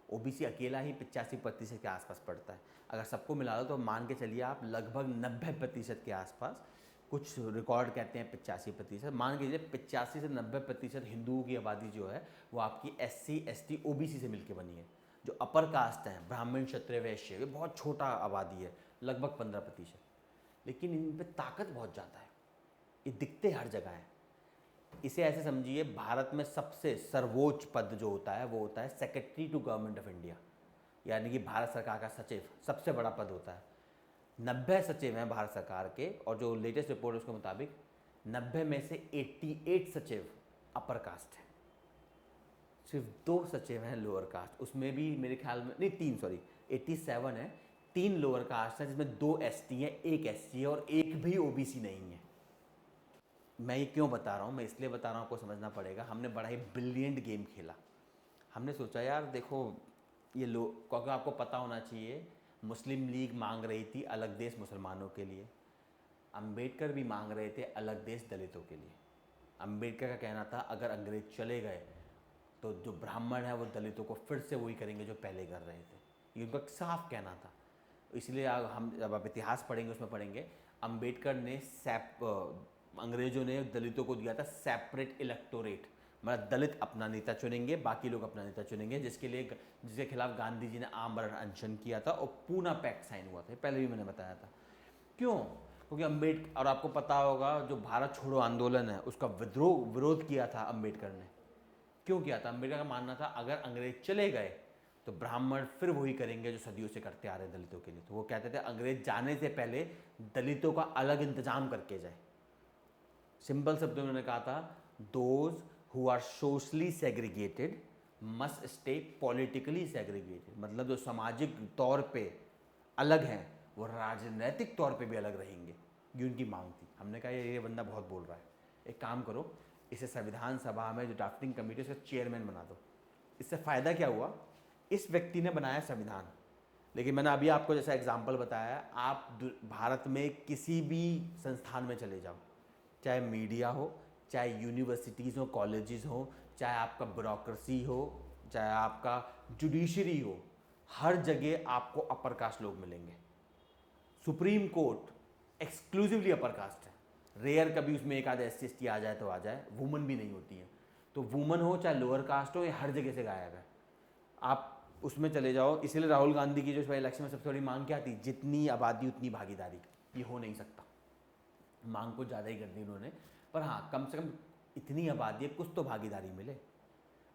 OBC अकेला ही 85% के आसपास पड़ता है। अगर सबको मिला दो तो मान के चलिए आप लगभग 90% के आसपास, कुछ रिकॉर्ड कहते हैं 85%, मान के चलिए 85 से 90% हिंदुओं की आबादी जो है वो आपकी SC, ST, OBC से मिलकर बनी है। जो अपर कास्ट हैं, ब्राह्मण, क्षत्रिय, वैश्य, ये बहुत छोटा आबादी है, लगभग 15%। लेकिन इन पर ताकत बहुत ज़्यादा है। ये दिखते हर जगह हैं। इसे ऐसे समझिए, भारत में सबसे सर्वोच्च पद जो होता है वो होता है secretary to government of India, यानी कि भारत सरकार का सचिव सबसे बड़ा पद होता है। 90 सचिव हैं भारत सरकार के, और जो लेटेस्ट रिपोर्ट है उसके मुताबिक 90 में से 88 सचिव अपर कास्ट हैं, सिर्फ 2 सचिव हैं लोअर कास्ट, उसमें भी मेरे ख्याल में नहीं 3 सॉरी 87 है, 3 लोअर कास्ट हैं जिसमें 2 एसटी हैं, 1 एससी है और 1 भी ओबीसी नहीं है। मैं ये क्यों बता रहा हूँ, मैं इसलिए बता रहा हूँ, आपको समझना पड़ेगा। हमने बड़ा ही ब्रिलियंट गेम खेला। हमने सोचा यार देखो ये लोग, क्योंकि आपको पता होना चाहिए मुस्लिम लीग मांग रही थी अलग देश मुसलमानों के लिए, अंबेडकर भी मांग रहे थे अलग देश दलितों के लिए। अंबेडकर का कहना था अगर अंग्रेज चले गए तो जो ब्राह्मण है वो दलितों को फिर से वही करेंगे जो पहले कर रहे थे, ये उनका साफ कहना था। इसलिए हम जब आप इतिहास पढ़ेंगे उसमें पढ़ेंगे अंबेडकर ने अंग्रेजों ने दलितों को दिया था सेपरेट इलेक्टोरेट, मतलब दलित अपना नेता चुनेंगे, बाकी लोग अपना नेता चुनेंगे, जिसके खिलाफ गांधी जी ने आमरण अनशन किया था और पूना पैक्ट साइन हुआ था, पहले भी मैंने बताया था। क्यों? क्योंकि अंबेडकर, और आपको पता होगा जो भारत छोड़ो आंदोलन है उसका विरोध किया था अंबेडकर ने। क्यों किया था? अंबेडकर का मानना था अगर अंग्रेज चले गए तो ब्राह्मण फिर वही करेंगे जो सदियों से करते आ रहे हैं दलितों के लिए। तो वो कहते थे अंग्रेज जाने से पहले दलितों का अलग इंतजाम करके जाए। सिंपल शब्दों में उन्होंने कहा था those who are socially segregated must stay politically segregated, मतलब जो सामाजिक तौर पे अलग हैं वो राजनीतिक तौर पे भी अलग रहेंगे, ये उनकी मांग थी। हमने कहा ये बंदा बहुत बोल रहा है, एक काम करो इसे संविधान सभा में जो ड्राफ्टिंग कमेटी है उसका चेयरमैन बना दो। इससे फ़ायदा क्या हुआ? इस व्यक्ति ने बनाया संविधान, लेकिन मैंने अभी आपको जैसा एग्जाम्पल बताया, आप भारत में किसी भी संस्थान में चले जाओ, चाहे मीडिया हो, चाहे यूनिवर्सिटीज़ हो, कॉलेजेस हो, चाहे आपका ब्यूरोक्रेसी हो, चाहे आपका जुडिशरी हो, हर जगह आपको अपर कास्ट लोग मिलेंगे। Supreme court exclusively upper caste है, रेयर कभी उसमें एक आधा एस टी आ जाए तो आ जाए, वुमन भी नहीं होती हैं। तो वुमन हो चाहे लोअर कास्ट हो, ये हर जगह से गायब है। आप उसमें चले जाओ, इसीलिए राहुल गांधी की जो इस बार इलेक्शन में सबसे बड़ी मांग क्या थी? जितनी आबादी उतनी भागीदारी। ये हो नहीं सकता, मांग को ज़्यादा ही कर दी उन्होंने, पर हाँ कम से कम इतनी आबादी है कुछ तो भागीदारी मिले।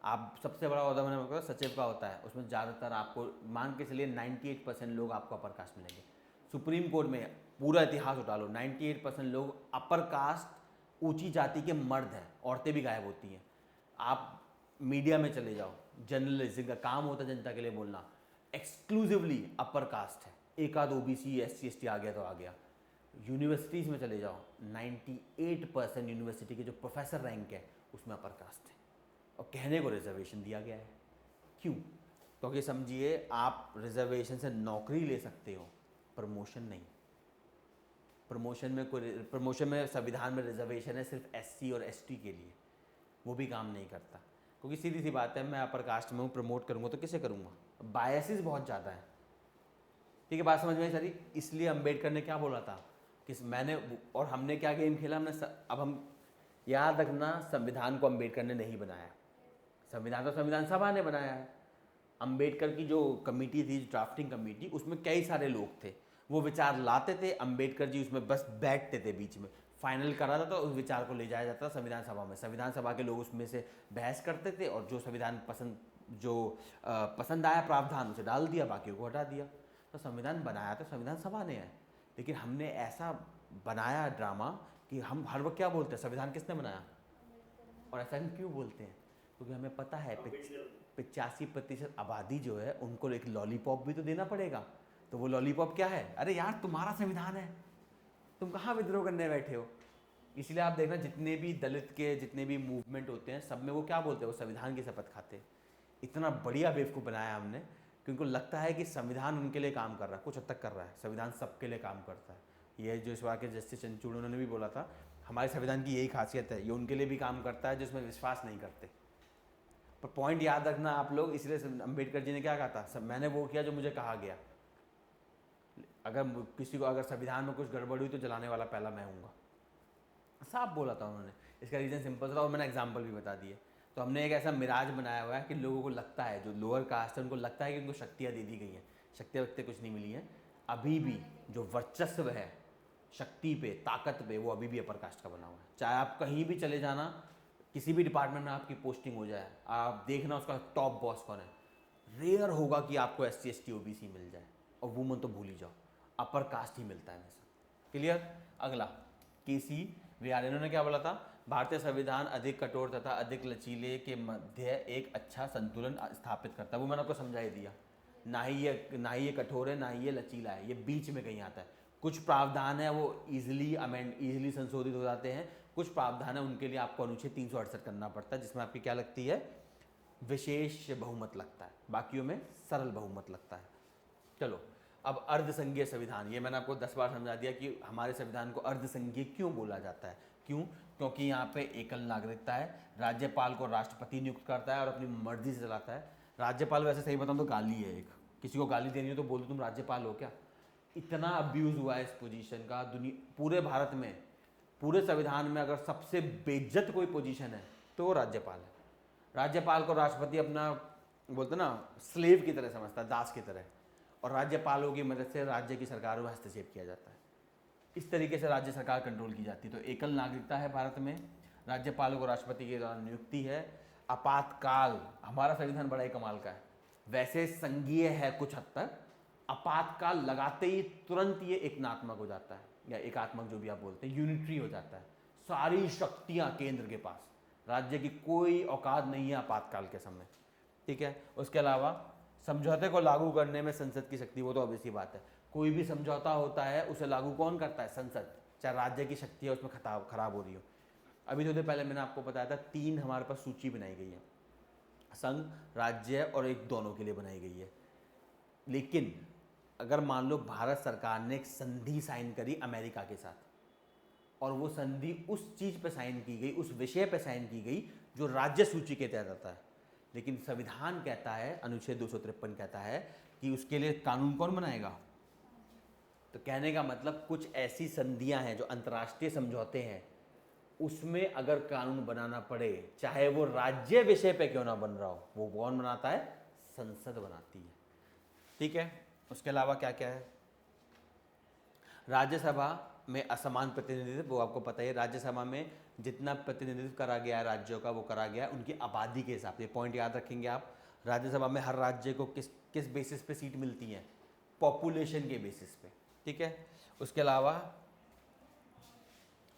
आप सबसे बड़ा ओहदा मैंने बताया सचिव का होता है, उसमें ज़्यादातर आपको मान के चलिए 98% लोग आपको अपर कास्ट मिलेंगे। सुप्रीम कोर्ट में पूरा इतिहास उठा लो, 98% लोग अपर कास्ट ऊंची जाति के मर्द हैं, औरतें भी गायब होती हैं। आप मीडिया में चले जाओ, जर्नलिस्ट जिनका काम होता है जनता के लिए बोलना, एक्सक्लूसिवली अपर कास्ट है, एक आध ओबीसी SC ST आ गया तो आ गया। यूनिवर्सिटीज़ में चले जाओ, 98% यूनिवर्सिटी के जो प्रोफेसर रैंक है उसमें अपर कास्ट है, और कहने को रिजर्वेशन दिया गया है। क्यों? क्योंकि समझिए आप रिजर्वेशन से नौकरी ले सकते हो, प्रमोशन नहीं। प्रमोशन में संविधान में रिजर्वेशन है सिर्फ SC और ST के लिए, वो भी काम नहीं करता। क्योंकि सीधी सी बात है, मैं अपर कास्ट में हूँ, प्रमोट करूँगा तो किसे करूँगा? बायसेस बहुत ज़्यादा है। ठीक है, बात समझ में सारी। इसलिए अंबेडकर ने क्या बोला था कि मैंने, और हमने क्या गेम खेला, अब हम याद रखना संविधान को अंबेडकर ने नहीं बनाया, संविधान तो संविधान सभा ने बनाया है। अंबेडकर की जो कमेटी थी, ड्राफ्टिंग कमेटी, उसमें कई सारे लोग थे, वो विचार लाते थे, अंबेडकर जी उसमें बस बैठते थे बीच में, फाइनल करा था तो उस विचार को ले जाया जाता था संविधान सभा में। संविधान सभा के लोग उसमें से बहस करते थे और जो संविधान पसंद आया प्रावधान उसे डाल दिया, बाकियों को हटा दिया। तो संविधान बनाया तो संविधान सभा ने है, लेकिन हमने ऐसा बनाया ड्रामा कि हम हर वक्त क्या बोलते हैं, संविधान किसने बनाया? और ऐसा हम क्यों बोलते हैं? क्योंकि हमें पता है 85% आबादी जो है उनको एक लॉलीपॉप भी तो देना पड़ेगा। तो वो लॉलीपॉप क्या है? अरे यार तुम्हारा संविधान है, तुम कहाँ विद्रोह करने बैठे हो? इसलिए आप देखना जितने भी दलित के जितने भी मूवमेंट होते हैं सब में वो क्या बोलते हैं? वो संविधान की शपथ खाते हैं। इतना बढ़िया बेवकूफ़ बनाया हमने कि उनको लगता है कि संविधान उनके लिए काम कर रहा है, कुछ हद तक कर रहा है, संविधान सबके लिए काम करता है। ये जो इस बार के जस्टिस चंद्रचूड़ उन्होंने भी बोला था, हमारे संविधान की यही खासियत है, ये उनके लिए भी काम करता है जिसमें विश्वास नहीं करते। पर पॉइंट याद रखना आप लोग, इसलिए अंबेडकर जी ने क्या कहा था, मैंने वो किया जो मुझे कहा गया। अगर किसी को अगर संविधान में कुछ गड़बड़ हुई तो जलाने वाला पहला मैं हूँगा, साफ बोला था उन्होंने। इसका रीज़न सिंपल था और मैंने एग्जाम्पल भी बता दिए। तो हमने एक ऐसा मिराज बनाया हुआ है कि लोगों को लगता है, जो लोअर कास्ट है उनको लगता है कि उनको शक्तियाँ दे दी गई हैं, शक्तियाँ वक्तियाँ कुछ नहीं मिली हैं। अभी भी जो वर्चस्व है शक्ति पे, ताकत पे, वो अभी भी अपर कास्ट का बना हुआ है। चाहे आप कहीं भी चले जाना, किसी भी डिपार्टमेंट में आपकी पोस्टिंग हो जाए, आप देखना उसका टॉप बॉस कौन है, रेयर होगा कि आपको SC ST OBC मिल जाए, और वुमन तो भूल ही जाओ, अपर कास्ट ही मिलता है हमेशा। क्लियर। अगला KC व्यार, इन्होंने क्या बोला था, भारतीय संविधान अधिक कठोर तथा अधिक लचीले के मध्य एक अच्छा संतुलन स्थापित करता है। वो मैंने आपको समझा ही दिया, ना ही ये कठोर है, ना ही ये लचीला है, ये बीच में कहीं आता है। कुछ प्रावधान है वो इजीली संशोधित हो जाते हैं, कुछ प्रावधान है उनके लिए आपको अनुच्छेद 368 करना पड़ता है, जिसमें आपकी क्या लगती है, विशेष बहुमत लगता है, बाकियों में सरल बहुमत लगता है। चलो अब अर्धसंघीय संविधान, ये मैंने आपको 10 बार समझा दिया कि हमारे संविधान को अर्धसंघीय क्यों बोला जाता है। क्यों? क्योंकि यहाँ पे एकल नागरिकता है, राज्यपाल को राष्ट्रपति नियुक्त करता है और अपनी मर्जी से चलाता है। राज्यपाल वैसे सही बताऊँ तो गाली है एक, किसी को गाली देनी हो तो बोल दो तुम राज्यपाल हो क्या। इतना अब्यूज़ हुआ है इस पोजीशन का पूरे भारत में, पूरे संविधान में अगर सबसे बेइज्जत कोई पोजीशन है तो वो राज्यपाल है। राज्यपाल को राष्ट्रपति अपना बोलते ना स्लेव की तरह समझता है, दास की तरह, और राज्यपालों की मदद से राज्य की सरकारों में हस्तक्षेप किया जाता है। इस तरीके से राज्य सरकार कंट्रोल की जाती है। तो एकल नागरिकता है भारत में, राज्यपालों को राष्ट्रपति के द्वारा नियुक्ति है, आपातकाल, हमारा संविधान बड़ा ही कमाल का है, वैसे संघीय है कुछ हद तक, आपातकाल लगाते ही तुरंत ये एकनात्मक हो जाता है, या एकात्मक जो भी आप बोलते हैं, यूनिटरी हो जाता है, सारी शक्तियां केंद्र के पास, राज्य की कोई औकात नहीं है आपातकाल के समय। ठीक है। उसके अलावा समझौते को लागू करने में संसद की शक्ति, वो तो ऑब्वियसली बात है, कोई भी समझौता होता है उसे लागू कौन करता है, संसद, चाहे राज्य की शक्ति है उसमें खराब हो रही हो। अभी थोड़ी देर पहले मैंने आपको बताया था 3 हमारे पास सूची बनाई गई है, संघ, राज्य और एक दोनों के लिए बनाई गई है। लेकिन अगर मान लो भारत सरकार ने एक संधि साइन करी अमेरिका के साथ, और वो संधि उस चीज़ पे साइन की गई, उस विषय पे साइन की गई जो राज्य सूची के तहत आता है, लेकिन संविधान कहता है, अनुच्छेद 253 कहता है कि उसके लिए कानून कौन बनाएगा। तो कहने का मतलब कुछ ऐसी संधियां हैं जो अंतर्राष्ट्रीय समझौते हैं, उसमें अगर कानून बनाना पड़े, चाहे वो राज्य विषय पे क्यों ना बन रहा हो, वो कौन बनाता है, संसद बनाती है। ठीक है। उसके अलावा क्या क्या है, राज्यसभा में असमान प्रतिनिधित्व, वो आपको पता है, राज्यसभा में जितना प्रतिनिधित्व करा गया है राज्यों का, वो करा गया है उनकी आबादी के हिसाब से। पॉइंट याद रखेंगे आप, राज्यसभा में हर राज्य को किस बेसिस पे सीट मिलती है, पॉपुलेशन के बेसिस पे। ठीक है। उसके अलावा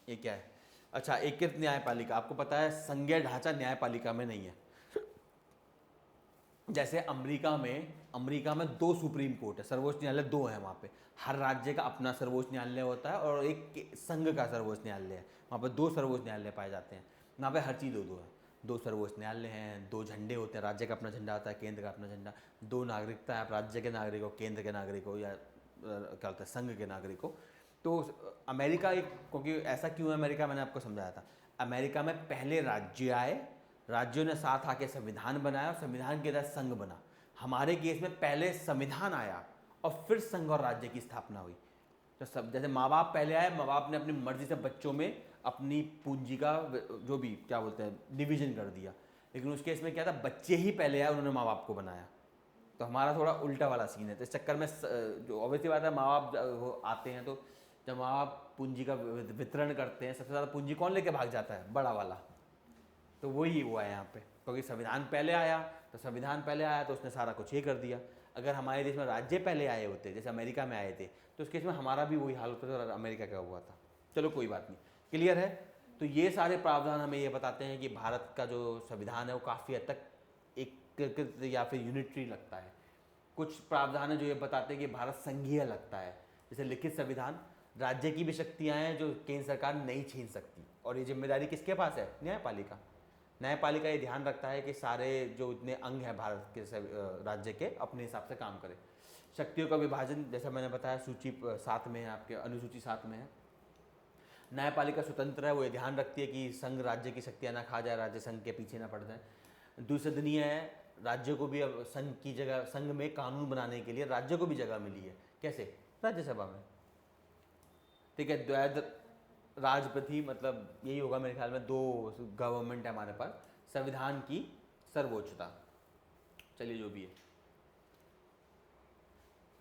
ये क्या है, अच्छा, एकीकृत न्यायपालिका, आपको पता है संघीय ढांचा न्यायपालिका में नहीं है। जैसे अमेरिका में 2 सुप्रीम कोर्ट है, सर्वोच्च न्यायालय 2 है वहाँ पे, हर राज्य का अपना सर्वोच्च न्यायालय होता है और एक संघ का सर्वोच्च न्यायालय है, वहाँ पे 2 सर्वोच्च न्यायालय पाए जाते हैं। यहाँ पे हर चीज़ 2 है, 2 सर्वोच्च न्यायालय हैं, 2 झंडे होते हैं, राज्य का अपना झंडा होता है, केंद्र का अपना झंडा, 2 नागरिकता है, आप राज्य के नागरिक हो, केंद्र के नागरिक हो, या क्या होता है संघ के नागरिक हो। तो अमेरिका एक, क्योंकि ऐसा क्यों है अमेरिका, मैंने आपको समझाया था, अमेरिका में पहले राज्य आए, राज्यों ने साथ आके संविधान बनाया और संविधान के तहत संघ बना। हमारे केस में पहले संविधान आया और फिर संघ और राज्य की स्थापना हुई। तो सब जैसे माँ बाप पहले आए, माँ बाप ने अपनी मर्जी से बच्चों में अपनी पूंजी का जो भी क्या बोलते हैं डिवीजन कर दिया, लेकिन उस केस में क्या था, बच्चे ही पहले आए, उन्होंने माँ बाप को बनाया। तो हमारा थोड़ा उल्टा वाला सीन है। तो इस चक्कर में जो ऑब्वियसली बात है, माँ बाप आते हैं तो जब माँ बाप पूंजी का वितरण करते हैं, सबसे ज़्यादा पूंजी कौन लेके भाग जाता है, बड़ा वाला। तो वही हुआ है यहाँ पे, क्योंकि संविधान पहले आया, तो संविधान पहले आया तो उसने सारा कुछ ये कर दिया। अगर हमारे देश में राज्य पहले आए होते, जैसे अमेरिका में आए थे, तो उस केस में हमारा भी वही हाल होता था और अमेरिका का हुआ था। चलो कोई बात नहीं, क्लियर है। तो ये सारे प्रावधान हमें ये बताते हैं कि भारत का जो संविधान है वो काफ़ी हद तक एकीकृत या फिर यूनिटरी लगता है। कुछ प्रावधान है जो ये बताते हैं कि भारत संघीय लगता है, जैसे लिखित संविधान, राज्य की भी शक्तियाँ हैं जो केंद्र सरकार नहीं छीन सकती, और ये जिम्मेदारी किसके पास है, न्यायपालिका। न्यायपालिका ये ध्यान रखता है कि सारे जो इतने अंग हैं भारत के राज्य के अपने हिसाब से काम करें। शक्तियों का विभाजन जैसा मैंने बताया सूची 7 में है, आपके अनुसूची 7 में है। न्यायपालिका स्वतंत्र है, वो ये ध्यान रखती है कि संघ राज्य की शक्तियाँ ना खा जाए, राज्य संघ के पीछे ना पड़ जाए। द्विसदनीय है, राज्य को भी अब संघ की जगह, संघ में कानून बनाने के लिए राज्य को भी जगह मिली है। कैसे, राज्यसभा में। ठीक है। द्वैध राजपति, मतलब यही होगा मेरे ख्याल में, 2 गवर्नमेंट है हमारे पास, संविधान की सर्वोच्चता। चलिए जो भी है,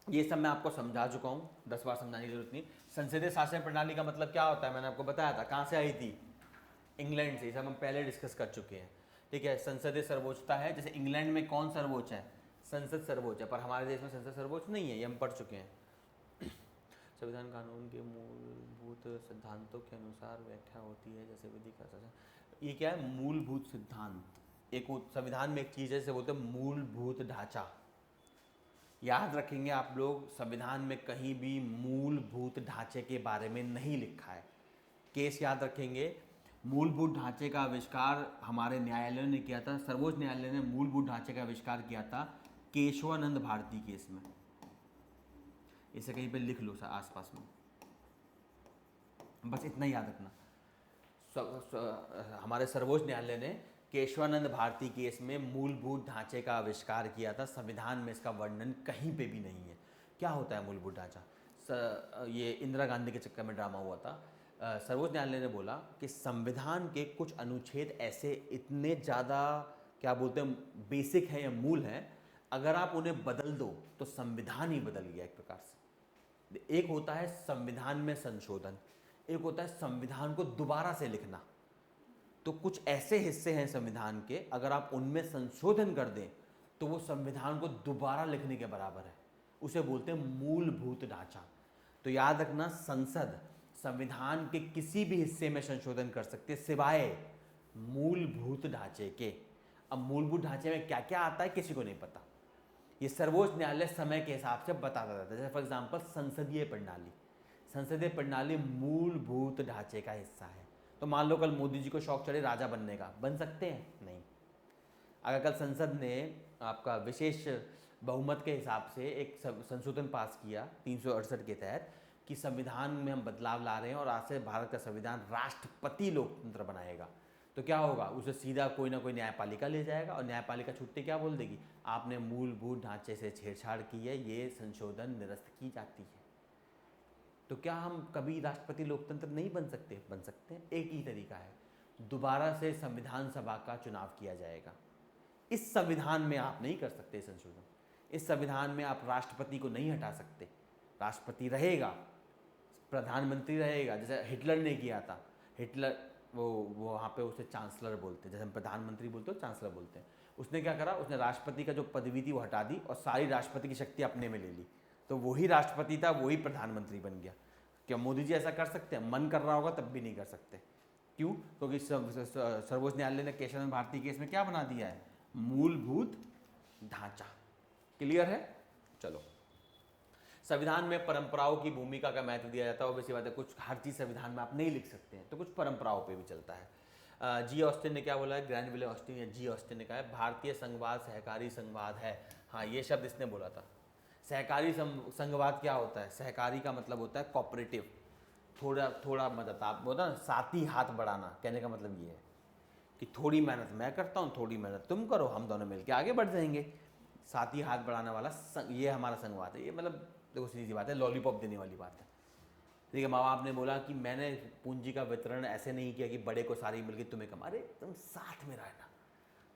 ये सब मैं आपको समझा चुका हूँ, 10 बार समझाने की जरूरत नहीं। संसदीय शासन प्रणाली का मतलब क्या होता है मैंने आपको बताया था, कहाँ से आई थी, इंग्लैंड से। ये सब हम पहले डिस्कस कर चुके हैं, ठीक है। संसदीय सर्वोच्चता है, जैसे इंग्लैंड में कौन सर्वोच्च है, संसद सर्वोच्च है, पर हमारे देश में संसद सर्वोच्च नहीं है, ये हम पढ़ चुके हैं। संविधान कानून के मूलभूत सिद्धांतों के अनुसार व्याख्या होती है, जैसे विधि का शासन। ये क्या है, मूलभूत सिद्धांत। एक संविधान में एक चीज़ है जिसे बोलते हैं मूलभूत ढांचा। याद रखेंगे आप लोग, संविधान में कहीं भी मूलभूत ढांचे के बारे में नहीं लिखा है। केस याद रखेंगे, मूलभूत ढांचे का आविष्कार हमारे न्यायालय ने किया था, सर्वोच्च न्यायालय ने मूलभूत ढांचे का आविष्कार किया था केशवानंद भारती केस में। इसे कहीं पे लिख लो आसपास में, बस इतना ही याद रखना। हमारे सर्वोच्च न्यायालय ने केशवानंद भारती केस में मूलभूत ढांचे का आविष्कार किया था। संविधान में इसका वर्णन कहीं पे भी नहीं है। क्या होता है मूलभूत ढांचा, ये इंदिरा गांधी के चक्कर में ड्रामा हुआ था। सर्वोच्च न्यायालय ने बोला कि संविधान के कुछ अनुच्छेद ऐसे इतने ज़्यादा क्या बोलते हैं बेसिक हैं या मूल हैं, अगर आप उन्हें बदल दो तो संविधान ही बदल गया एक प्रकार से। एक होता है संविधान में संशोधन, एक होता है संविधान को दोबारा से लिखना। तो कुछ ऐसे हिस्से हैं संविधान के, अगर आप उनमें संशोधन कर दें तो वो संविधान को दोबारा लिखने के बराबर है, उसे बोलते हैं मूलभूत ढांचा। तो याद रखना, संसद संविधान के किसी भी हिस्से में संशोधन कर सकते सिवाय मूलभूत ढांचे के। अब मूलभूत ढांचे में क्या क्या आता है किसी को नहीं पता, ये सर्वोच्च न्यायालय समय के हिसाब से बताता रहता है। जैसे फॉर एग्जाम्पल संसदीय प्रणाली, संसदीय प्रणाली मूलभूत ढांचे का हिस्सा है। तो मान लो कल मोदी जी को शौक चढ़े राजा बनने का, बन सकते हैं? नहीं। अगर कल संसद ने आपका विशेष बहुमत के हिसाब से एक संशोधन पास किया 368 के तहत कि संविधान में हम बदलाव ला रहे हैं और आज से भारत का संविधान राष्ट्रपति लोकतंत्र बनाएगा, तो क्या होगा, उसे सीधा कोई ना कोई न्यायपालिका ले जाएगा और न्यायपालिका छुट्टी क्या बोल देगी, आपने मूलभूत ढांचे से छेड़छाड़ की है, ये संशोधन निरस्त की जाती है। तो क्या हम कभी राष्ट्रपति लोकतंत्र नहीं बन सकते? बन सकते हैं। एक ही तरीका है, दोबारा से संविधान सभा का चुनाव किया जाएगा। इस संविधान में आप नहीं कर सकते संशोधन, इस संविधान में आप राष्ट्रपति को नहीं हटा सकते। राष्ट्रपति रहेगा, प्रधानमंत्री रहेगा, जैसे हिटलर ने किया था। हिटलर वो वहाँ पे उसे चांसलर बोलते हैं, जैसे हम प्रधानमंत्री बोलते हो चांसलर बोलते हैं। उसने क्या करा, उसने राष्ट्रपति का जो पदवी थी वो हटा दी और सारी राष्ट्रपति की शक्ति अपने में ले ली, तो वही राष्ट्रपति था, वही प्रधानमंत्री बन गया। क्या मोदी जी ऐसा कर सकते हैं? मन कर रहा होगा तब भी नहीं कर सकते। क्यों? क्योंकि सर्वोच्च न्यायालय ने केशवानंद भारती केस में क्या बना दिया है, मूलभूत ढांचा। क्लियर है? चलो, संविधान में परंपराओं की भूमिका का महत्व दिया जाता है। ऑब्वियसली बात है, कुछ हर चीज़ संविधान में आप नहीं लिख सकते हैं, तो कुछ परंपराओं पे भी चलता है। जी ऑस्टिन ने क्या बोला है, ग्रैनविले ऑस्टिन या जी ऑस्टिन ने कहा है भारतीय संघवाद सहकारी संघवाद है। हाँ, ये शब्द इसने बोला था। सहकारी संघवाद क्या होता है? सहकारी का मतलब होता है कोऑपरेटिव, थोड़ा थोड़ा मदद, आप बोलते ना साथी हाथ बढ़ाना, कहने का मतलब ये है कि थोड़ी मेहनत मैं करता हूँ, थोड़ी मेहनत तुम करो, हम दोनों मिलकर आगे बढ़ जाएंगे। साथी हाथ बढ़ाने वाला ये हमारा संघवाद है। ये मतलब देखो सीधी सी बात है, लॉलीपॉप देने वाली बात है। ठीक है, माँ बाप ने बोला कि मैंने पूंजी का वितरण ऐसे नहीं किया कि बड़े को सारी मिलकर तुम्हें कम, अरे तुम साथ में रहना,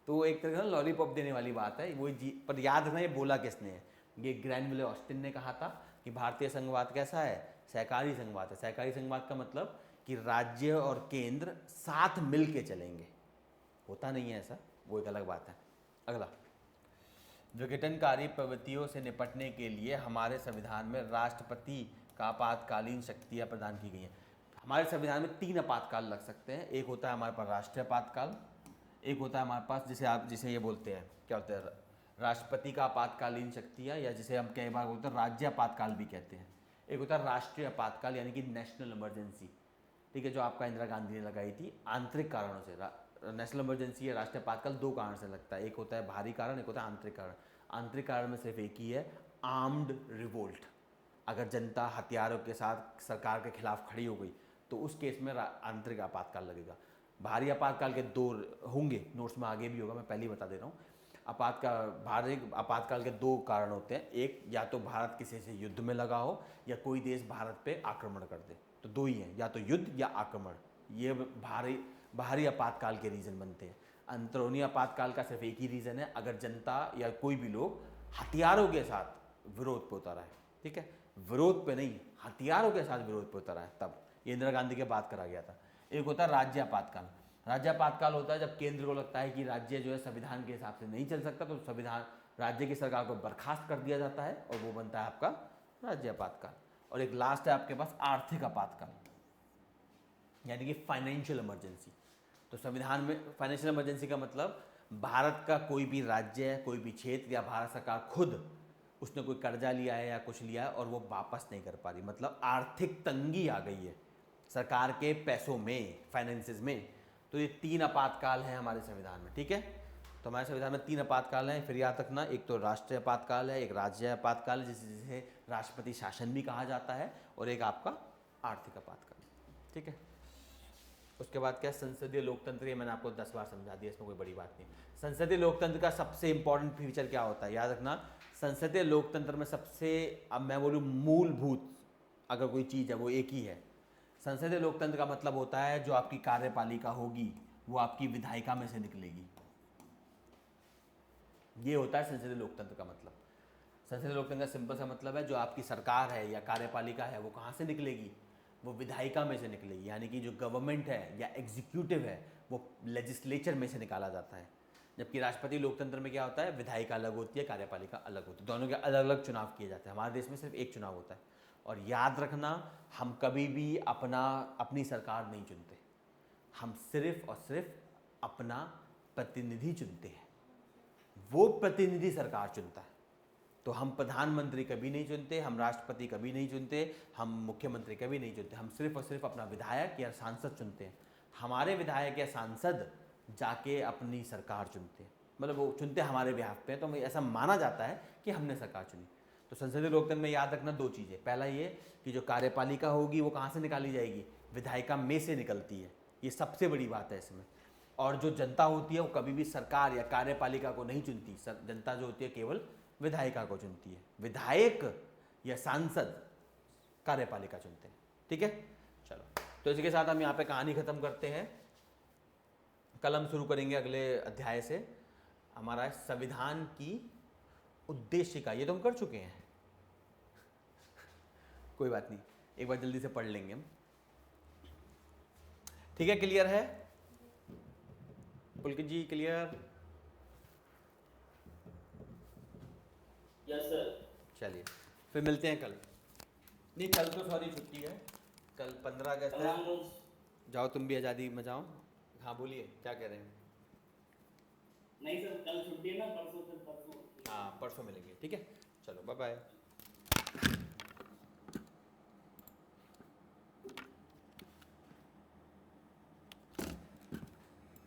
तो एक तरह से लॉलीपॉप देने वाली बात है वो जी। पर याद रखना ये बोला किसने है, ये ग्रैनविले ऑस्टिन ने कहा था कि भारतीय संघवाद कैसा है, सहकारी संघवाद है। सहकारी संघवाद का मतलब कि राज्य और केंद्र साथ मिल के चलेंगे। होता नहीं है ऐसा, वो एक अलग बात है। अगला, विघटनकारी प्रवृत्तियों से निपटने के लिए हमारे संविधान में राष्ट्रपति का आपातकालीन शक्तियाँ प्रदान की गई हैं। हमारे संविधान में 3 आपातकाल लग सकते हैं। एक होता है हमारे पास राष्ट्रीय आपातकाल, एक होता है हमारे पास जिसे ये बोलते हैं क्या होता है, राष्ट्रपति का आपातकालीन शक्तियाँ, या जिसे हम कई बार बोलते हैं राज्य आपातकाल भी कहते हैं। एक होता है राष्ट्रीय आपातकाल यानी कि नेशनल इमरजेंसी, ठीक है, जो आपका इंदिरा गांधी ने लगाई थी आंतरिक कारणों से। नेशनल इमरजेंसी या राष्ट्रीय आपातकाल 2 कारण से लगता है, एक होता है बाहरी कारण, एक होता है आंतरिक कारण। आंतरिक कारण में सिर्फ एक ही है, आर्म्ड रिवोल्ट। अगर जनता हथियारों के साथ सरकार के खिलाफ खड़ी हो गई तो उस केस में आंतरिक आपातकाल लगेगा। बाहरी आपातकाल के 2 होंगे, नोट्स में आगे भी होगा, मैं पहले ही बता दे रहा हूँ। बाहरी आपातकाल के 2 कारण होते हैं, एक या तो भारत किसी से युद्ध में लगा हो या कोई देश भारत पे आक्रमण कर दे, तो 2 ही हैं, या तो युद्ध या आक्रमण। ये बाहरी आपातकाल के रीज़न बनते हैं। अंदरूनी आपातकाल का सिर्फ एक ही रीज़न है, अगर जनता या कोई भी लोग हथियारों के साथ विरोध पे उतरा है, ठीक है, विरोध पे नहीं, हथियारों के साथ विरोध पे उतरा है। तब ये इंदिरा गांधी के बात करा गया था। एक होता है राज्य आपातकाल। राज्य आपातकाल होता है जब केंद्र को लगता है कि राज्य जो है संविधान के हिसाब से नहीं चल सकता, तो संविधान राज्य की सरकार को बर्खास्त कर दिया जाता है और वो बनता है आपका राज्य आपातकाल। और एक लास्ट है आपके पास आर्थिक आपातकाल, यानी कि फाइनेंशियल इमरजेंसी। तो संविधान में फाइनेंशियल इमरजेंसी का मतलब भारत का कोई भी राज्य, कोई भी क्षेत्र या भारत सरकार खुद उसने कोई कर्जा लिया है या कुछ लिया है और वो वापस नहीं कर पा रही, मतलब आर्थिक तंगी आ गई है सरकार के पैसों में, फाइनेंसेस में। तो ये 3 आपातकाल हैं हमारे संविधान में, ठीक है। तो हमारे संविधान में 3 आपातकाल हैं, फिर याद रखना, एक तो राष्ट्रीय आपातकाल है, एक राज्य आपातकाल है जिसे राष्ट्रपति शासन भी कहा जाता है, और एक आपका आर्थिक आपातकाल, ठीक है। उसके बाद क्या, संसदीय लोकतंत्र, ये मैंने आपको 10 बार समझा दिया, इसमें कोई बड़ी बात नहीं। संसदीय लोकतंत्र का सबसे इंपॉर्टेंट फीचर क्या होता है, याद रखना, संसदीय लोकतंत्र में सबसे, अब मैं बोलूँ मूलभूत अगर कोई चीज़ है वो एक ही है। संसदीय लोकतंत्र का मतलब होता है जो आपकी कार्यपालिका होगी वो आपकी विधायिका में से निकलेगी। ये होता है संसदीय लोकतंत्र का मतलब। संसदीय लोकतंत्र का सिंपल सा मतलब है जो आपकी सरकार है या कार्यपालिका है वो कहाँ से निकलेगी, वो विधायिका में से निकलेगी। यानी कि जो गवर्नमेंट है या एग्जीक्यूटिव है वो लेजिस्लेचर में से निकाला जाता है। जबकि राष्ट्रपति लोकतंत्र में क्या होता है, विधायिका अलग होती है, कार्यपालिका अलग होती है, दोनों के अलग अलग चुनाव किए जाते हैं। हमारे देश में सिर्फ एक चुनाव होता है। और याद रखना, हम कभी भी अपनी सरकार नहीं चुनते, हम सिर्फ और सिर्फ अपना प्रतिनिधि चुनते हैं, वो प्रतिनिधि सरकार चुनता है। तो हम प्रधानमंत्री कभी नहीं चुनते, हम राष्ट्रपति कभी नहीं चुनते, हम मुख्यमंत्री कभी नहीं चुनते, हम सिर्फ और सिर्फ अपना विधायक या सांसद चुनते हैं। हमारे विधायक या सांसद जाके अपनी सरकार चुनते हैं, मतलब वो चुनते हमारे बिहाफ पे, तो ऐसा माना जाता है कि हमने सरकार चुनी। तो संसदीय लोकतंत्र में याद रखना 2 चीज़ें, पहला ये कि जो कार्यपालिका होगी वो कहाँ से निकाली जाएगी, विधायिका में से निकलती है, ये सबसे बड़ी बात है इसमें। और जो जनता होती है वो कभी भी सरकार या कार्यपालिका को नहीं चुनती, जनता जो होती है केवल विधायिका को चुनती है, विधायक या सांसद कार्यपालिका चुनते हैं, ठीक है। चलो, तो इसी के साथ हम यहाँ पे कहानी खत्म करते हैं। कल हम शुरू करेंगे अगले अध्याय से, हमारा संविधान की उद्देशिका। ये तो हम कर चुके हैं, कोई बात नहीं, एक बार जल्दी से पढ़ लेंगे हम, ठीक है। क्लियर है पुलकित जी, क्लियर? Yes sir. चलिए फिर मिलते हैं कल। नहीं कल तो सॉरी छुट्टी है, कल 15 अगस्त है। जाओ तुम भी आज़ादी में जाओ। हाँ बोलिए, क्या कह रहे हैं? नहीं सर, कल छुट्टी है ना, परसों से परसों। हाँ परसों मिलेंगे, ठीक है। चलो बाय बाय।